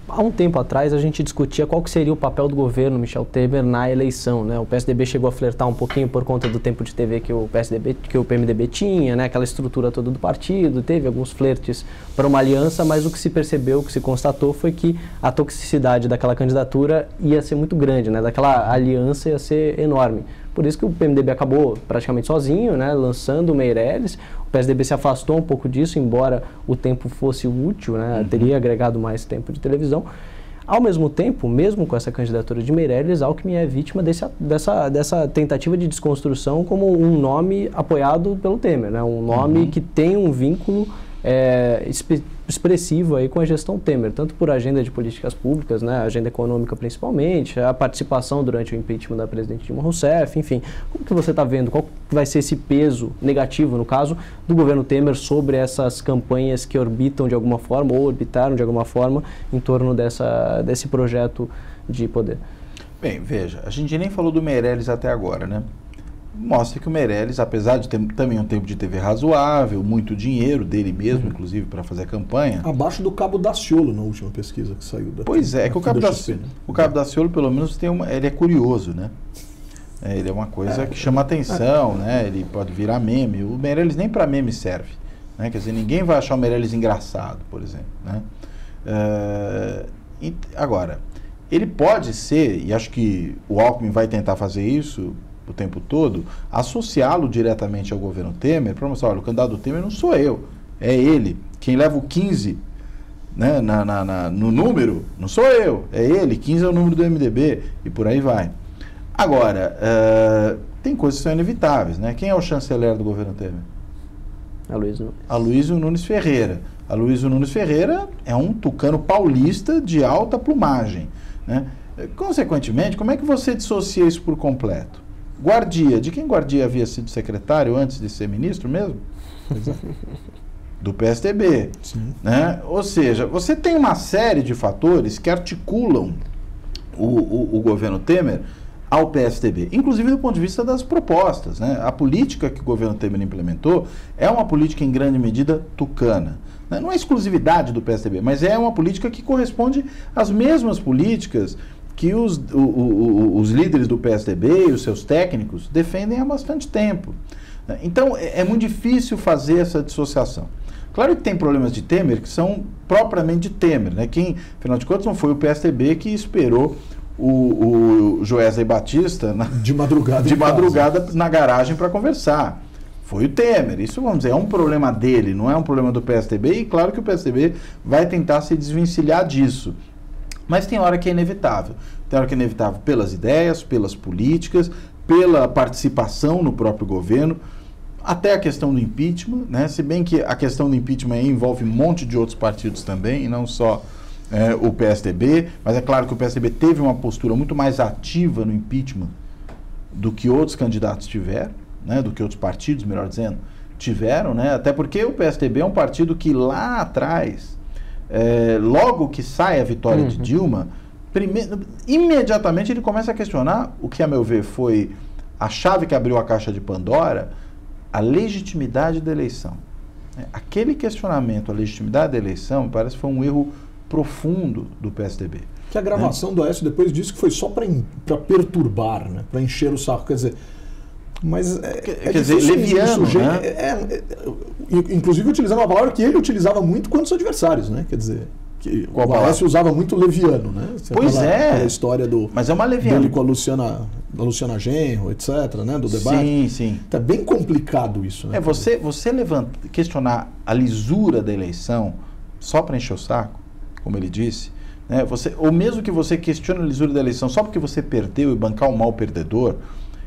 há um tempo atrás a gente discutia qual que seria o papel do governo Michel Temer na eleição, né? O PSDB chegou a flertar um pouquinho por conta do tempo de TV que o PMDB tinha, né? Aquela estrutura toda do partido, teve alguns flertes para uma aliança, mas o que se percebeu, o que se constatou foi que a toxicidade daquela candidatura ia ser muito grande, né? Daquela aliança ia ser enorme. Por isso que o PMDB acabou praticamente sozinho, né? Lançando o Meirelles. O PSDB se afastou um pouco disso, embora o tempo fosse útil, né? Teria agregado mais tempo de televisão. Ao mesmo tempo, mesmo com essa candidatura de Meirelles, Alckmin é vítima dessa tentativa de desconstrução como um nome apoiado pelo Temer, né? Um nome que tem um vínculo expressivo aí com a gestão Temer, tanto por agenda de políticas públicas, né, agenda econômica principalmente, a participação durante o impeachment da presidente Dilma Rousseff, enfim. Como que você está vendo? Qual vai ser esse peso negativo, no caso, do governo Temer sobre essas campanhas que orbitam de alguma forma, ou orbitaram de alguma forma, em torno desse projeto de poder? Bem, veja, a gente nem falou do Meirelles até agora, né? Mostra que o Meirelles, apesar de ter também um tempo de TV razoável, muito dinheiro dele mesmo, inclusive, para fazer a campanha. Abaixo do Cabo Daciolo, na última pesquisa que saiu. Pois é, que o Cabo Daciolo, pelo menos, ele é curioso, né? Ele é uma coisa que chama atenção, né? Ele pode virar meme. O Meirelles nem para meme serve. Né? Quer dizer, ninguém vai achar o Meirelles engraçado, por exemplo. Né? Agora, ele pode ser, e acho que o Alckmin vai tentar fazer isso o tempo todo, associá-lo diretamente ao governo Temer, para mostrar, olha, o candidato do Temer não sou eu, é ele. Quem leva o 15, né, no número, não sou eu, é ele. 15 é o número do MDB, e por aí vai. Agora, tem coisas que são inevitáveis, né? Quem é o chanceler do governo Temer? Aloysio Nunes Ferreira. Aloysio Nunes Ferreira é um tucano paulista de alta plumagem, né? Consequentemente, como é que você dissocia isso por completo? Guardia. De quem Guardia havia sido secretário antes de ser ministro mesmo? Do PSDB. Né? Ou seja, você tem uma série de fatores que articulam o governo Temer ao PSDB, inclusive do ponto de vista das propostas. Né? A política que o governo Temer implementou é uma política em grande medida tucana. Né? Não é exclusividade do PSDB, mas é uma política que corresponde às mesmas políticas que os líderes do PSDB e os seus técnicos defendem há bastante tempo. Então, é muito difícil fazer essa dissociação. Claro que tem problemas de Temer que são propriamente de Temer, né? Quem, afinal de contas, não foi o PSDB que esperou o Joesley Batista de madrugada na garagem para conversar. Foi o Temer. Isso, vamos dizer, é um problema dele, não é um problema do PSDB, e claro que o PSDB vai tentar se desvencilhar disso. Mas tem hora que é inevitável. Tem hora que é inevitável pelas ideias, pelas políticas, pela participação no próprio governo, até a questão do impeachment, né? Se bem que a questão do impeachment envolve um monte de outros partidos também, e não só o PSDB, mas é claro que o PSDB teve uma postura muito mais ativa no impeachment do que outros candidatos tiveram, né, do que outros partidos, melhor dizendo, tiveram, né, até porque o PSDB é um partido que lá atrás, logo que sai a vitória de Dilma, imediatamente ele começa a questionar o que, a meu ver, foi a chave que abriu a caixa de Pandora, a legitimidade da eleição. Aquele questionamento, a legitimidade da eleição, me parece que foi um erro profundo do PSDB. Que a gravação do Aécio depois disse que foi só para perturbar, né? Para encher o saco, quer dizer... Mas quer dizer, leviano, né? Inclusive utilizando uma palavra que ele utilizava muito contra os adversários, né? Quer dizer, que o Aécio usava muito leviano, né? Pois aquela história do... Mas é uma leviana. Dele com a Luciana Genro, etc., né? Do debate. Sim, sim. Tá bem complicado isso, né? Você questionar a lisura da eleição só para encher o saco, como ele disse, né? Ou mesmo que você questione a lisura da eleição só porque você perdeu e bancar um mal perdedor,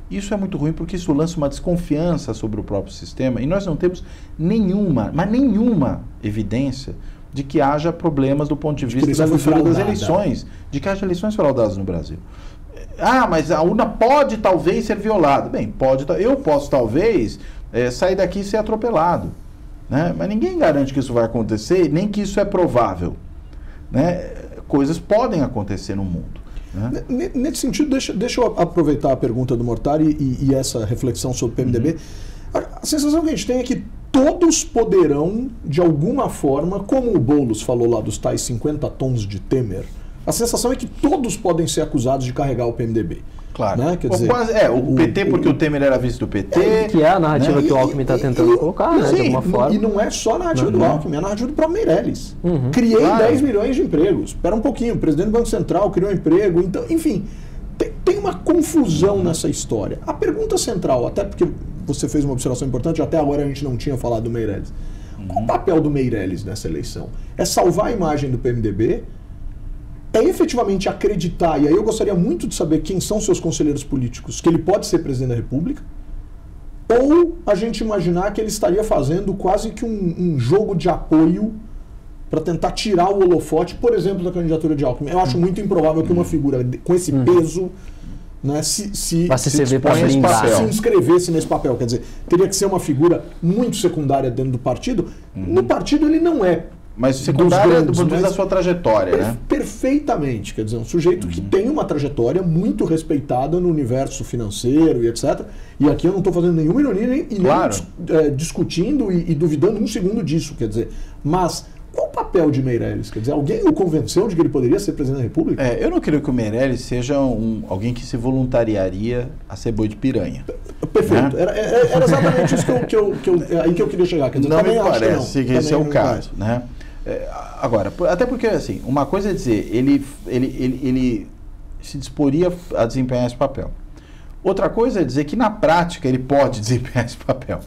isso é muito ruim porque isso lança uma desconfiança sobre o próprio sistema e nós não temos nenhuma evidência de que haja problemas do ponto de vista da lisura das eleições, de que haja eleições fraudadas no Brasil. Mas a urna pode talvez ser violada. Bem, eu posso talvez sair daqui e ser atropelado, né? Mas ninguém garante que isso vai acontecer, nem que isso é provável, né? Coisas podem acontecer no mundo. Nesse sentido, deixa eu aproveitar a pergunta do Mortari e essa reflexão sobre o PMDB. A sensação que a gente tem é que todos poderão, de alguma forma, como o Boulos falou lá dos tais 50 tons de Temer, a sensação é que todos podem ser acusados de carregar o PMDB. Claro. Né? Quer dizer, o PT, porque o Temer era vice do PT. Que é a narrativa, né? Que o Alckmin está tentando colocar, né? De alguma forma. E não é só a narrativa do Alckmin, é a narrativa do próprio Meirelles. Criei 10 milhões de empregos. Espera um pouquinho, o presidente do Banco Central criou um emprego. Então, enfim, tem uma confusão nessa história. A pergunta central, até porque você fez uma observação importante, até agora a gente não tinha falado do Meirelles. Qual o papel do Meirelles nessa eleição? É salvar a imagem do PMDB? É efetivamente acreditar, e aí eu gostaria muito de saber quem são seus conselheiros políticos, que ele pode ser presidente da República, ou a gente imaginar que ele estaria fazendo quase que um jogo de apoio para tentar tirar o holofote, por exemplo, da candidatura de Alckmin. Eu acho muito improvável que uma figura com esse peso, né, se inscrevesse nesse papel. Quer dizer, teria que ser uma figura muito secundária dentro do partido. No partido ele não é. Mas secundária do ponto de vista da sua trajetória, né? Perfeitamente. Quer dizer, um sujeito que tem uma trajetória muito respeitada no universo financeiro e etc. E aqui eu não estou fazendo nenhuma ironia nem discutindo e duvidando um segundo disso. Quer dizer, mas qual o papel de Meirelles? Quer dizer, alguém o convenceu de que ele poderia ser presidente da República? Eu não creio que o Meirelles seja alguém que se voluntariaria a ser boi de piranha. Perfeito. Né? Era exatamente isso aí que eu queria chegar. Quer dizer, não me parece que esse é o caso, né? Agora, até porque, assim, uma coisa é dizer, ele se disporia a desempenhar esse papel. Outra coisa é dizer que, na prática, ele pode desempenhar esse papel.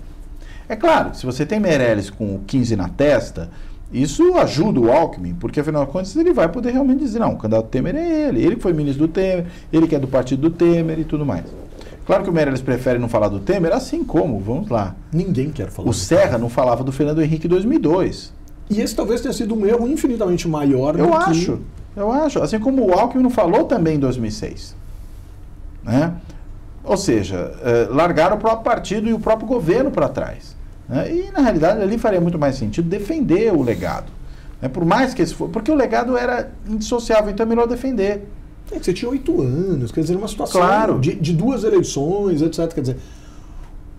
É claro, se você tem Meirelles com 15 na testa, isso ajuda o Alckmin, porque, afinal de contas, ele vai poder realmente dizer, não, o candidato Temer é ele que foi ministro do Temer, ele que é do partido do Temer e tudo mais. Claro que o Meirelles prefere não falar do Temer, assim como, vamos lá. Ninguém quer falar. O Serra não falava do Fernando Henrique em 2002. E esse talvez tenha sido um erro infinitamente maior do que... Eu acho. Assim como o Alckmin não falou também em 2006. Né? Ou seja, largaram o próprio partido e o próprio governo para trás. Né? E, na realidade, ali faria muito mais sentido defender o legado. Né? Por mais que esse for... Porque o legado era indissociável, então é melhor defender. Você tinha 8 anos, quer dizer, uma situação de 2 eleições, etc. Quer dizer...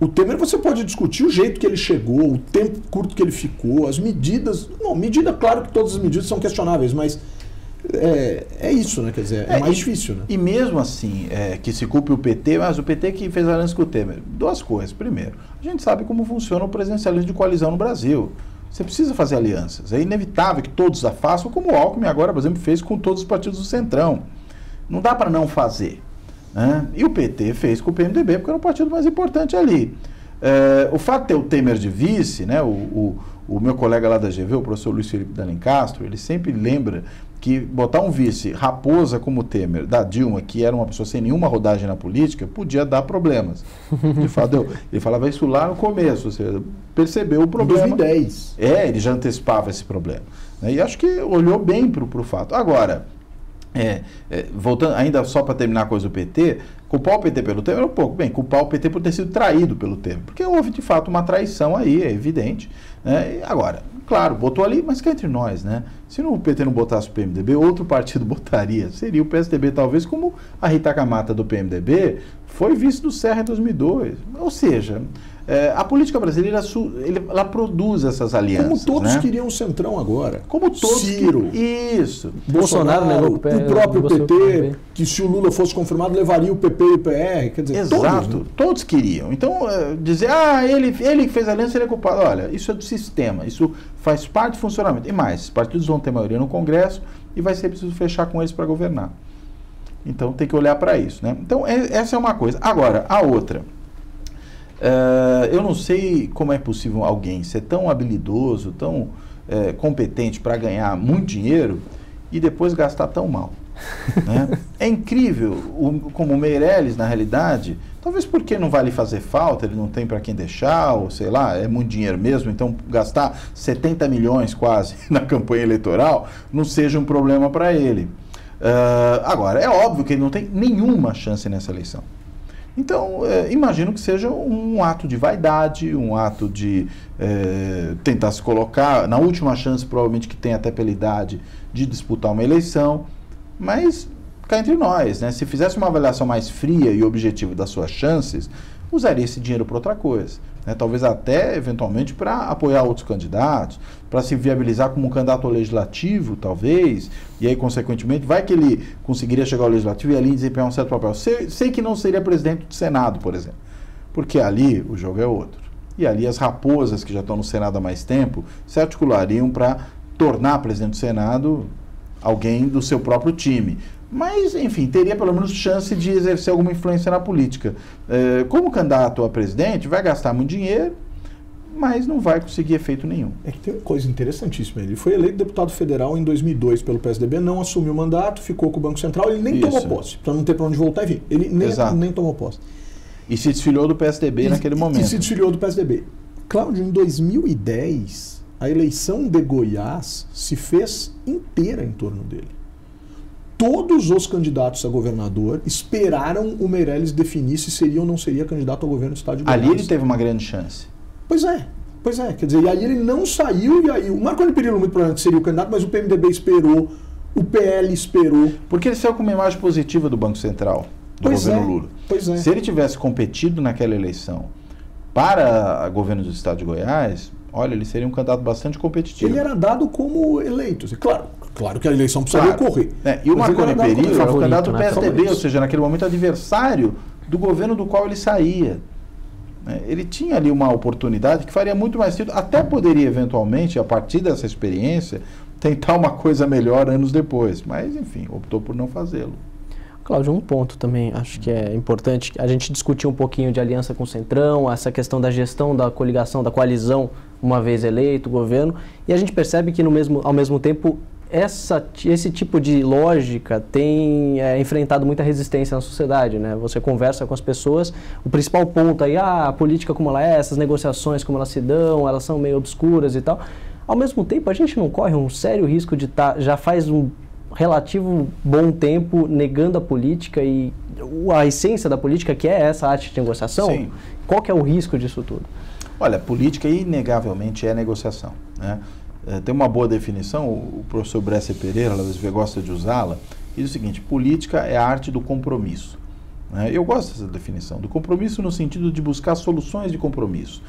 O Temer você pode discutir o jeito que ele chegou, o tempo curto que ele ficou, as medidas... Não, medida, claro que todas as medidas são questionáveis, mas é isso, né? Quer dizer, é mais difícil, né? E mesmo assim, que se culpe o PT, mas o PT que fez aliança com o Temer. 2 coisas. Primeiro, a gente sabe como funciona o presidencialismo de coalizão no Brasil. Você precisa fazer alianças. É inevitável que todos a façam, como o Alckmin agora, por exemplo, fez com todos os partidos do Centrão. Não dá para não fazer. Né? E o PT fez com o PMDB, porque era o partido mais importante ali. O fato de ter o Temer de vice, né? O meu colega lá da GV, o professor Luiz Felipe D'Alencastro, ele sempre lembra que botar um vice raposa como o Temer, da Dilma, que era uma pessoa sem nenhuma rodagem na política, podia dar problemas. De fato, ele falava isso lá no começo, você percebeu o problema. Em 2010. Ele já antecipava esse problema. Né? E acho que olhou bem para o fato. Agora, voltando, ainda só para terminar a coisa do PT, culpar o PT pelo Temer é um pouco. Bem, culpar o PT por ter sido traído pelo Temer, porque houve de fato uma traição aí, é evidente. Né? Agora, claro, botou ali, mas cá entre nós, né? Se o PT não botasse o PMDB, outro partido botaria. Seria o PSDB, talvez, como a Rita Camata do PMDB foi vice do Serra em 2002. Ou seja, a política brasileira ela produz essas alianças. Como todos né? queriam o Centrão agora. Como todos Ciro. Isso. Bolsonaro negou o próprio PT, que se o Lula fosse confirmado, levaria o PP e o PR. Quer dizer, exato. Todos queriam. Então, dizer, ele que fez a aliança, ele é culpado. Olha, isso é do sistema. Isso faz parte do funcionamento. E mais, os partidos vão ter maioria no Congresso e vai ser preciso fechar com eles para governar. Então, tem que olhar para isso. Né? Então, essa é uma coisa. Agora, a outra. Eu não sei como é possível alguém ser tão habilidoso, tão competente para ganhar muito dinheiro e depois gastar tão mal. Né? É incrível como o Meirelles, na realidade, talvez porque não vai lhe fazer falta, ele não tem para quem deixar, ou sei lá, é muito dinheiro mesmo, então gastar 70 milhões quase na campanha eleitoral não seja um problema para ele. Agora, é óbvio que ele não tem nenhuma chance nessa eleição. Então, imagino que seja um ato de vaidade, um ato de tentar se colocar na última chance, provavelmente que tem até pela idade, de disputar uma eleição, mas cá entre nós, né? Se fizesse uma avaliação mais fria e objetiva das suas chances, usaria esse dinheiro para outra coisa, né? Talvez até, eventualmente, para apoiar outros candidatos, para se viabilizar como um candidato ao legislativo, talvez, e aí, consequentemente, vai que ele conseguiria chegar ao legislativo e ali desempenhar um certo papel. Sei que não seria presidente do Senado, por exemplo, porque ali o jogo é outro. E ali as raposas que já estão no Senado há mais tempo se articulariam para tornar presidente do Senado alguém do seu próprio time. Mas, enfim, teria pelo menos chance de exercer alguma influência na política. Como candidato a presidente, vai gastar muito dinheiro, mas não vai conseguir efeito nenhum. É que tem uma coisa interessantíssima. Ele foi eleito deputado federal em 2002 pelo PSDB, não assumiu o mandato, ficou com o Banco Central, ele nem tomou posse, para não ter para onde voltar, enfim, ele nem tomou posse. E se desfiliou do PSDB naquele momento. E se desfiliou do PSDB. Cláudio, em 2010, a eleição de Goiás se fez inteira em torno dele. Todos os candidatos a governador esperaram o Meirelles definir se seria ou não seria candidato ao governo do estado de Goiás. Ali ele teve uma grande chance. Pois é. Quer dizer, e aí ele não saiu, e aí o Marco Antônio Perillo muito provavelmente seria o candidato, mas o PMDB esperou, o PL esperou. Porque ele saiu com uma imagem positiva do Banco Central, do governo Lula. Pois é. Se ele tivesse competido naquela eleição para o governo do estado de Goiás, olha, ele seria um candidato bastante competitivo. Ele era dado como eleito. Claro que a eleição precisaria ocorrer. E o Marco Antônio Perillo era o candidato do PSDB, ou seja, naquele momento adversário do governo do qual ele saía. Ele tinha ali uma oportunidade que faria muito mais sentido, até poderia eventualmente, a partir dessa experiência, tentar uma coisa melhor anos depois. Mas, enfim, optou por não fazê-lo. Cláudio, um ponto também acho que é importante, a gente discutiu um pouquinho de aliança com o Centrão, essa questão da gestão da coligação, da coalizão, uma vez eleito o governo, e a gente percebe que ao mesmo tempo esse tipo de lógica tem enfrentado muita resistência na sociedade, né? Você conversa com as pessoas, o principal ponto aí, a política como ela é, essas negociações como elas se dão, elas são meio obscuras e tal. Ao mesmo tempo, a gente não corre um sério risco de já faz um relativo bom tempo negando a política e a essência da política, que é essa arte de negociação? Sim. Qual que é o risco disso tudo? Olha, política inegavelmente é negociação, né? Tem uma boa definição, o professor Bresser Pereira, às vezes gosta de usá-la, e diz o seguinte: política é a arte do compromisso. Eu gosto dessa definição, do compromisso no sentido de buscar soluções de compromisso.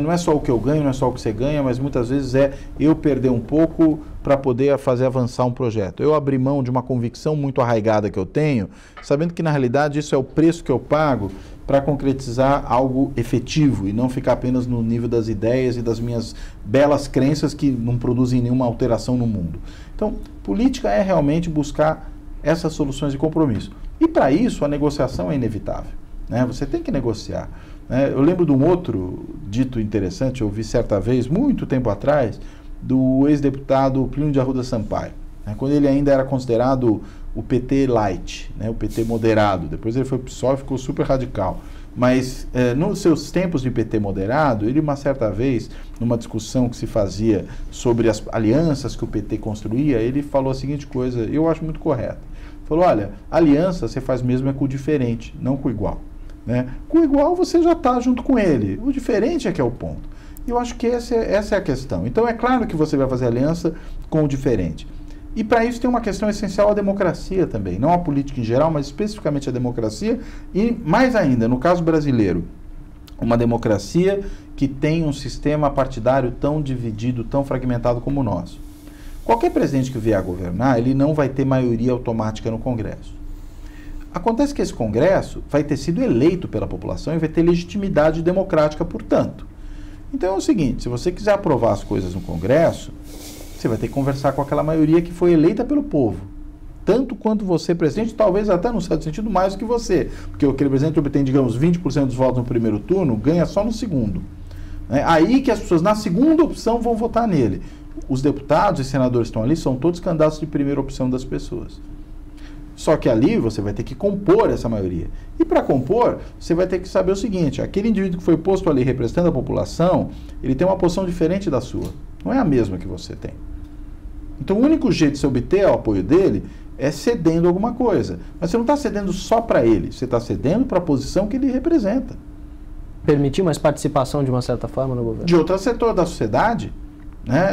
Não é só o que eu ganho, não é só o que você ganha, mas muitas vezes é eu perder um pouco para poder fazer avançar um projeto. Eu abrir mão de uma convicção muito arraigada que eu tenho, sabendo que na realidade isso é o preço que eu pago para concretizar algo efetivo e não ficar apenas no nível das ideias e das minhas belas crenças que não produzem nenhuma alteração no mundo. Então, política é realmente buscar essas soluções de compromisso. E para isso a negociação é inevitável, né? Você tem que negociar. Eu lembro de um outro dito interessante, eu ouvi certa vez, muito tempo atrás, do ex-deputado Plínio de Arruda Sampaio, quando ele ainda era considerado o PT light, o PT moderado. Depois ele foi pro PSOL e ficou super radical. Mas nos seus tempos de PT moderado, ele uma certa vez, numa discussão que se fazia sobre as alianças que o PT construía, ele falou a seguinte coisa, eu acho muito correta. Falou, olha, aliança você faz mesmo é com o diferente, não com o igual. Né? Com o igual você já está junto com ele, o diferente é que é o ponto. E eu acho que essa é a questão. Então é claro que você vai fazer aliança com o diferente. E para isso tem uma questão essencial, a democracia também, não a política em geral, mas especificamente a democracia e mais ainda, no caso brasileiro, uma democracia que tem um sistema partidário tão dividido, tão fragmentado como o nosso. Qualquer presidente que vier a governar, ele não vai ter maioria automática no Congresso. Acontece que esse Congresso vai ter sido eleito pela população e vai ter legitimidade democrática, portanto. Então é o seguinte, se você quiser aprovar as coisas no Congresso, você vai ter que conversar com aquela maioria que foi eleita pelo povo. Tanto quanto você, presidente, talvez até no certo sentido mais do que você. Porque aquele presidente que obtém, digamos, 20% dos votos no primeiro turno, ganha só no segundo. É aí que as pessoas, na segunda opção, vão votar nele. Os deputados e senadores que estão ali são todos candidatos de primeira opção das pessoas. Só que ali você vai ter que compor essa maioria. E para compor, você vai ter que saber o seguinte, aquele indivíduo que foi posto ali representando a população, ele tem uma posição diferente da sua. Não é a mesma que você tem. Então o único jeito de você obter o apoio dele é cedendo alguma coisa. Mas você não está cedendo só para ele, você está cedendo para a posição que ele representa. Permitir mais participação de uma certa forma no governo? De outro setor da sociedade. Né?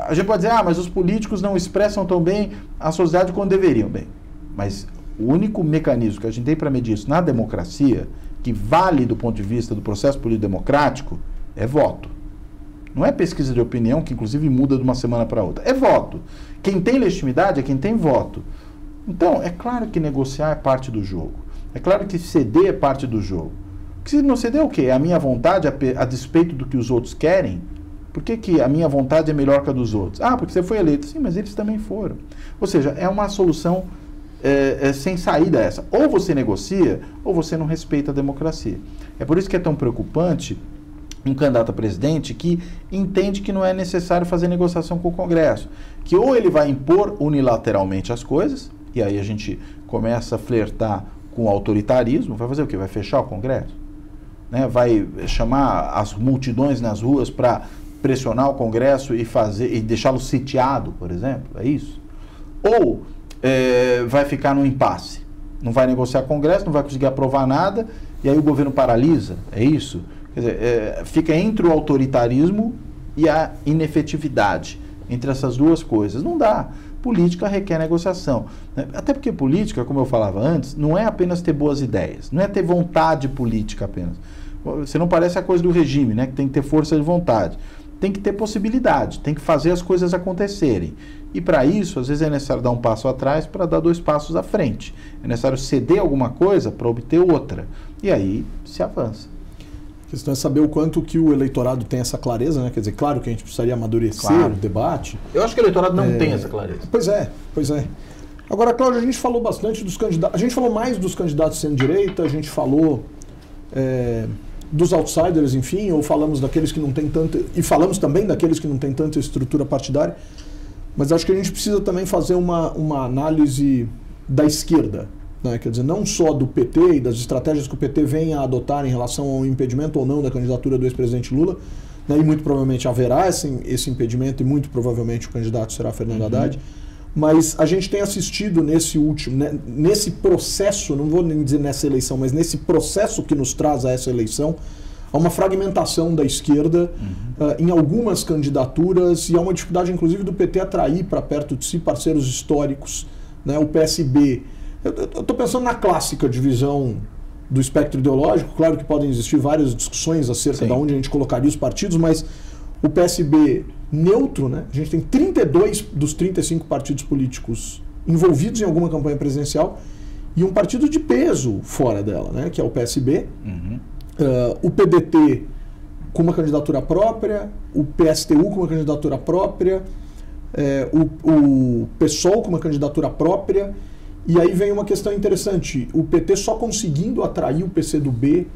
A gente pode dizer, mas os políticos não expressam tão bem a sociedade quando deveriam. Bem, mas o único mecanismo que a gente tem para medir isso na democracia, que vale do ponto de vista do processo político democrático, é voto. Não é pesquisa de opinião, que inclusive muda de uma semana para outra. É voto. Quem tem legitimidade é quem tem voto. Então, é claro que negociar é parte do jogo. É claro que ceder é parte do jogo. Porque se não ceder é o quê? É a minha vontade a despeito do que os outros querem? Por que a minha vontade é melhor que a dos outros? Ah, porque você foi eleito. Sim, mas eles também foram. Ou seja, é uma solução sem saída essa. Ou você negocia, ou você não respeita a democracia. É por isso que é tão preocupante um candidato a presidente que entende que não é necessário fazer negociação com o Congresso. Que ou ele vai impor unilateralmente as coisas, e aí a gente começa a flertar com o autoritarismo, vai fazer o quê? Vai fechar o Congresso? Né? Vai chamar as multidões nas ruas para pressionar o Congresso e deixá-lo sitiado, por exemplo? É isso? Ou vai ficar num impasse? Não vai negociar com o Congresso, não vai conseguir aprovar nada, e aí o governo paralisa? É isso? Quer dizer, fica entre o autoritarismo e a inefetividade, entre essas duas coisas. Não dá. Política requer negociação. Até porque política, como eu falava antes, não é apenas ter boas ideias, não é ter vontade política apenas. Você não parece a coisa do regime, né? Que tem que ter força de vontade. Tem que ter possibilidade, tem que fazer as coisas acontecerem. E para isso, às vezes é necessário dar um passo atrás para dar 2 passos à frente. É necessário ceder alguma coisa para obter outra. E aí se avança. A questão é saber o quanto que o eleitorado tem essa clareza, né? Quer dizer, claro que a gente precisaria amadurecer o debate. Eu acho que o eleitorado não tem essa clareza. Pois é. Agora, Cláudio, a gente falou bastante dos candidatos. A gente falou mais dos candidatos sendo direita, a gente falou dos outsiders, enfim, ou falamos daqueles que não têm tanta. E falamos também daqueles que não têm tanta estrutura partidária. Mas acho que a gente precisa também fazer uma análise da esquerda. Né? Quer dizer, não só do PT e das estratégias que o PT vem a adotar em relação ao impedimento ou não da candidatura do ex-presidente Lula, né? E muito provavelmente haverá esse impedimento e muito provavelmente o candidato será Fernando Haddad, mas a gente tem assistido nesse processo, não vou nem dizer nessa eleição, mas nesse processo que nos traz a essa eleição, a uma fragmentação da esquerda em algumas candidaturas e há uma dificuldade inclusive do PT atrair para perto de si parceiros históricos, né? O PSB. Eu estou pensando na clássica divisão do espectro ideológico, claro que podem existir várias discussões acerca de onde a gente colocaria os partidos, mas o PSB neutro, né? A gente tem 32 dos 35 partidos políticos envolvidos em alguma campanha presidencial e um partido de peso fora dela, né? Que é o PSB, o PDT com uma candidatura própria, o PSTU com uma candidatura própria, o PSOL com uma candidatura própria. E aí vem uma questão interessante, o PT só conseguindo atrair o PCdoB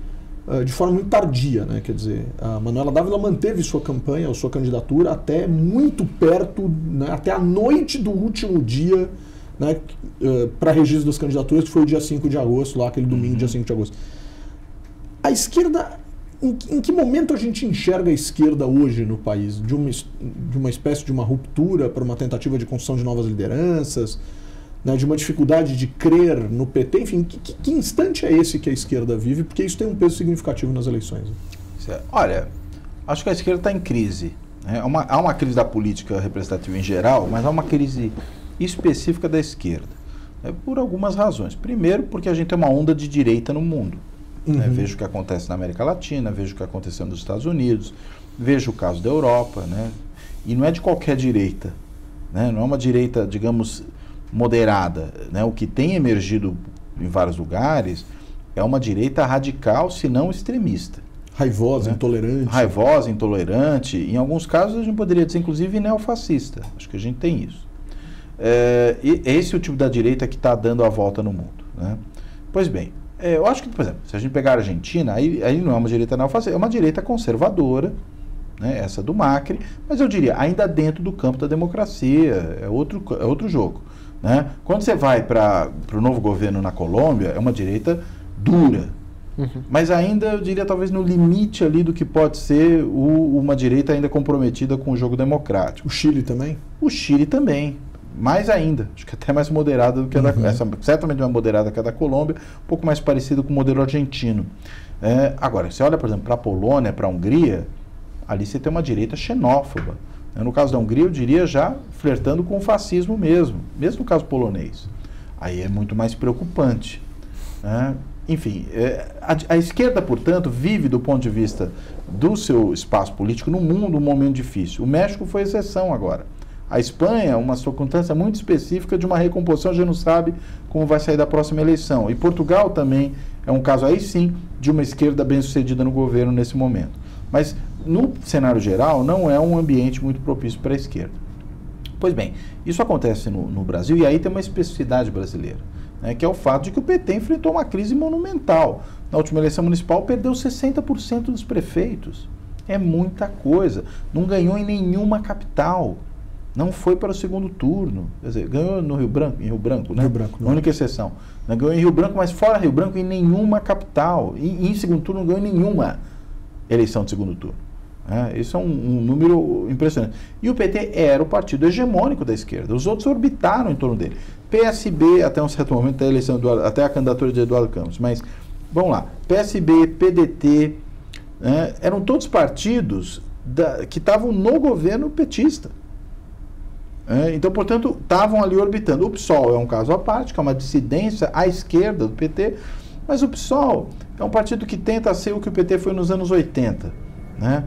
de forma muito tardia, né? Quer dizer, a Manuela Dávila manteve sua campanha, ou sua candidatura, até muito perto, né? Até a noite do último dia, né? Para registro das candidaturas, que foi o dia 5 de agosto, lá aquele domingo, dia 5 de agosto. A esquerda, em que momento a gente enxerga a esquerda hoje no país? De uma espécie de uma ruptura para uma tentativa de construção de novas lideranças? né, de uma dificuldade de crer no PT, enfim, que instante é esse que a esquerda vive? Porque isso tem um peso significativo nas eleições. Olha, acho que a esquerda está em crise. Né? Há uma crise da política representativa em geral, mas há uma crise específica da esquerda. Por algumas razões. Primeiro, porque a gente tem uma onda de direita no mundo. Né? Vejo o que acontece na América Latina, vejo o que aconteceu nos Estados Unidos, vejo o caso da Europa, né? E não é de qualquer direita. Né? Não é uma direita, digamos, moderada. Né? O que tem emergido em vários lugares é uma direita radical, se não extremista. Raivosa, né? Intolerante. Raivosa, intolerante. Em alguns casos a gente poderia dizer, inclusive, neofascista. Acho que a gente tem isso. E esse é o tipo da direita que está dando a volta no mundo. Né? Pois bem, eu acho que, por exemplo, se a gente pegar a Argentina, aí não é uma direita neofascista, é uma direita conservadora, né? Essa do Macri, mas eu diria, ainda dentro do campo da democracia, é outro jogo. Né? Quando você vai para o novo governo na Colômbia, é uma direita dura, mas ainda, eu diria, talvez no limite ali do que pode ser uma direita ainda comprometida com o jogo democrático. O Chile também? O Chile também, mais ainda, acho que até mais moderada do que a da, certamente mais moderada que a da Colômbia, um pouco mais parecido com o modelo argentino. Agora, você olha, por exemplo, para a Polônia, para a Hungria, ali você tem uma direita xenófoba. No caso da Hungria, eu diria já flertando com o fascismo mesmo no caso polonês. Aí é muito mais preocupante. Né? Enfim, a esquerda, portanto, vive do ponto de vista do seu espaço político no mundo um momento difícil. O México foi exceção agora. A Espanha é uma circunstância muito específica de uma recomposição, a gente não sabe como vai sair da próxima eleição. E Portugal também é um caso, aí sim, de uma esquerda bem-sucedida no governo nesse momento. Mas, no cenário geral, não é um ambiente muito propício para a esquerda. Pois bem, isso acontece no Brasil, e aí tem uma especificidade brasileira, né, que é o fato de que o PT enfrentou uma crise monumental. Na última eleição municipal, perdeu 60% dos prefeitos. É muita coisa. Não ganhou em nenhuma capital. Não foi para o segundo turno. Quer dizer, ganhou no Rio Branco, né? Rio Branco, a única exceção. Ganhou em Rio Branco, mas fora Rio Branco, em nenhuma capital. E em segundo turno, não ganhou nenhuma eleição de segundo turno. Isso é um número impressionante. E o PT era o partido hegemônico da esquerda. Os outros orbitaram em torno dele. PSB, até um certo momento, até a candidatura de Eduardo Campos. Mas, vamos lá. PSB, PDT, eram todos partidos que estavam no governo petista. Então, portanto, estavam ali orbitando. O PSOL é um caso à parte, que é uma dissidência à esquerda do PT, mas o PSOL é um partido que tenta ser o que o PT foi nos anos 80. Né?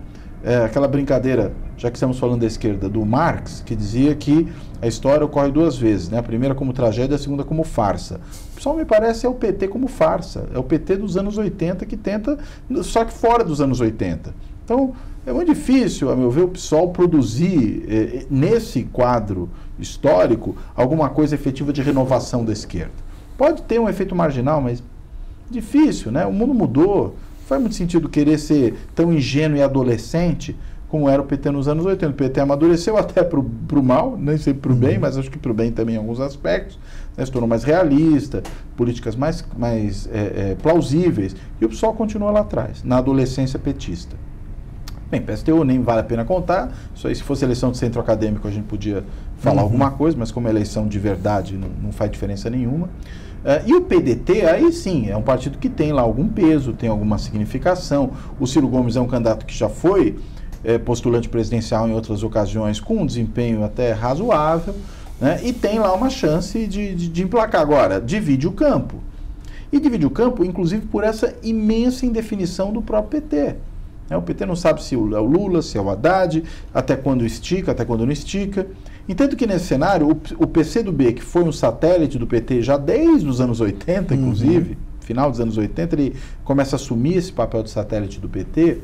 Aquela brincadeira, já que estamos falando da esquerda, do Marx, que dizia que a história ocorre duas vezes, né? A primeira como tragédia, a segunda como farsa. O PSOL, me parece, é o PT como farsa. É o PT dos anos 80 que tenta, só que fora dos anos 80. Então, é muito difícil, a meu ver, o PSOL produzir, nesse quadro histórico, alguma coisa efetiva de renovação da esquerda. Pode ter um efeito marginal, mas difícil, né? O mundo mudou. Não faz muito sentido querer ser tão ingênuo e adolescente como era o PT nos anos 80. O PT amadureceu até para o mal, nem sempre para o bem, mas acho que para o bem também em alguns aspectos. Né? Se tornou mais realista, políticas mais plausíveis. E o PSOL continua lá atrás, na adolescência petista. Bem, PSTU nem vale a pena contar. Isso aí, se fosse eleição de centro acadêmico, a gente podia falar alguma coisa, mas como é eleição de verdade, não faz diferença nenhuma. E o PDT, aí sim, é um partido que tem lá algum peso, tem alguma significação. O Ciro Gomes é um candidato que já foi postulante presidencial em outras ocasiões, com um desempenho até razoável, né? E tem lá uma chance de emplacar. Agora, divide o campo. E divide o campo, inclusive, por essa imensa indefinição do próprio PT. O PT não sabe se é o Lula, se é o Haddad, até quando estica, até quando não estica. Entendo que nesse cenário, o PCdoB, que foi um satélite do PT já desde os anos 80, inclusive, final dos anos 80, ele começa a assumir esse papel de satélite do PT.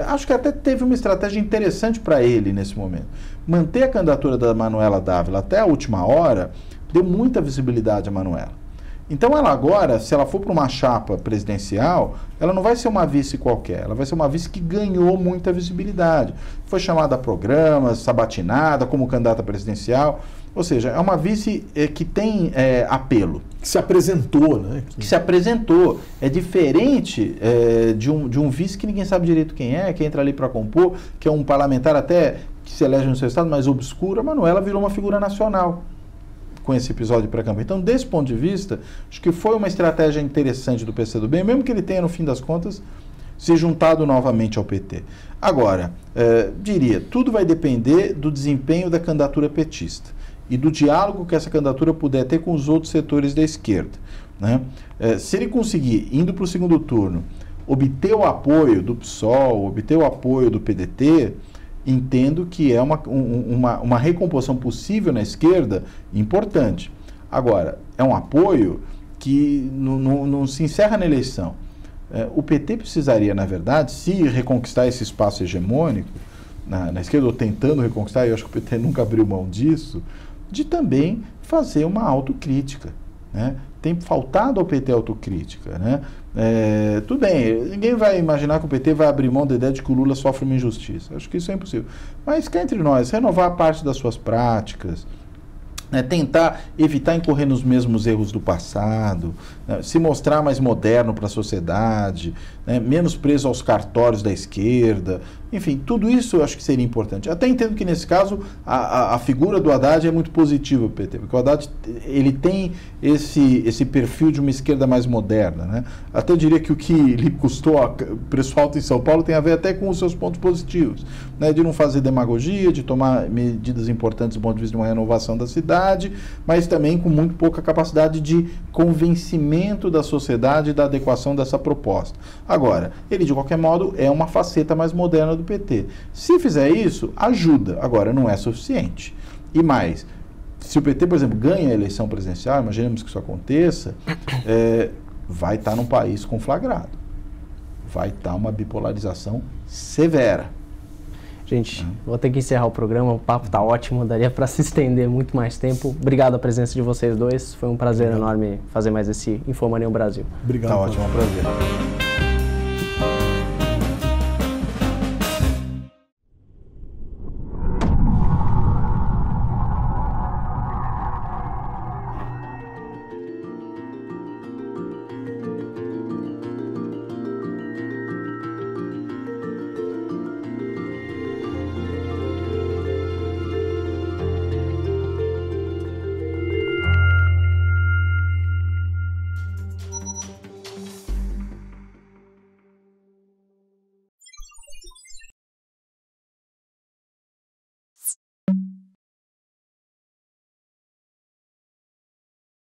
Acho que até teve uma estratégia interessante para ele nesse momento. Manter a candidatura da Manuela Dávila até a última hora deu muita visibilidade a Manuela. Então ela agora, se ela for para uma chapa presidencial, ela não vai ser uma vice qualquer, ela vai ser uma vice que ganhou muita visibilidade. Foi chamada a programas, sabatinada como candidata presidencial, ou seja, é uma vice que tem apelo. Que se apresentou, né? Que se apresentou. É diferente de um vice que ninguém sabe direito quem é, que entra ali para compor, que é um parlamentar até que se elege no seu estado, mais obscuro. A Manuela virou uma figura nacional. com esse episódio de pré-campanha. Então, desse ponto de vista, acho que foi uma estratégia interessante do PCdoB, mesmo que ele tenha, no fim das contas, se juntado novamente ao PT. Agora, diria, tudo vai depender do desempenho da candidatura petista e do diálogo que essa candidatura puder ter com os outros setores da esquerda, né? Se ele conseguir, indo para o segundo turno, obter o apoio do PSOL, obter o apoio do PDT, entendo que é uma recomposição possível na esquerda importante. Agora, é um apoio que não se encerra na eleição. O PT precisaria, na verdade, se reconquistar esse espaço hegemônico na esquerda, ou tentando reconquistar, eu acho que o PT nunca abriu mão disso, de também fazer uma autocrítica, né? Tem faltado ao PT autocrítica, né? Tudo bem, ninguém vai imaginar que o PT vai abrir mão da ideia de que o Lula sofre uma injustiça. Acho que isso é impossível. Mas cá entre nós, renovar parte das suas práticas, né, tentar evitar incorrer nos mesmos erros do passado, né, se mostrar mais moderno para a sociedade, né, menos preso aos cartórios da esquerda, enfim, tudo isso eu acho que seria importante. Até entendo que nesse caso a figura do Haddad é muito positiva para o PT, porque o Haddad ele tem esse perfil de uma esquerda mais moderna, né? Até diria que o que lhe custou a preço alto em São Paulo tem a ver até com os seus pontos positivos, né, de não fazer demagogia, de tomar medidas importantes do ponto de vista de uma renovação da cidade, mas também com muito pouca capacidade de convencimento da sociedade da adequação dessa proposta. Agora, ele de qualquer modo é uma faceta mais moderna do PT. Se fizer isso, ajuda. Agora, não é suficiente. E mais, se o PT, por exemplo, ganha a eleição presidencial, imaginemos que isso aconteça, vai estar num país conflagrado. Vai estar uma bipolarização severa. Gente, vou ter que encerrar o programa, o papo tá ótimo, daria para se estender muito mais tempo. Obrigado a presença de vocês dois, foi um prazer enorme fazer mais esse Infomania Brasil. Obrigado. Tá ótimo, é um prazer.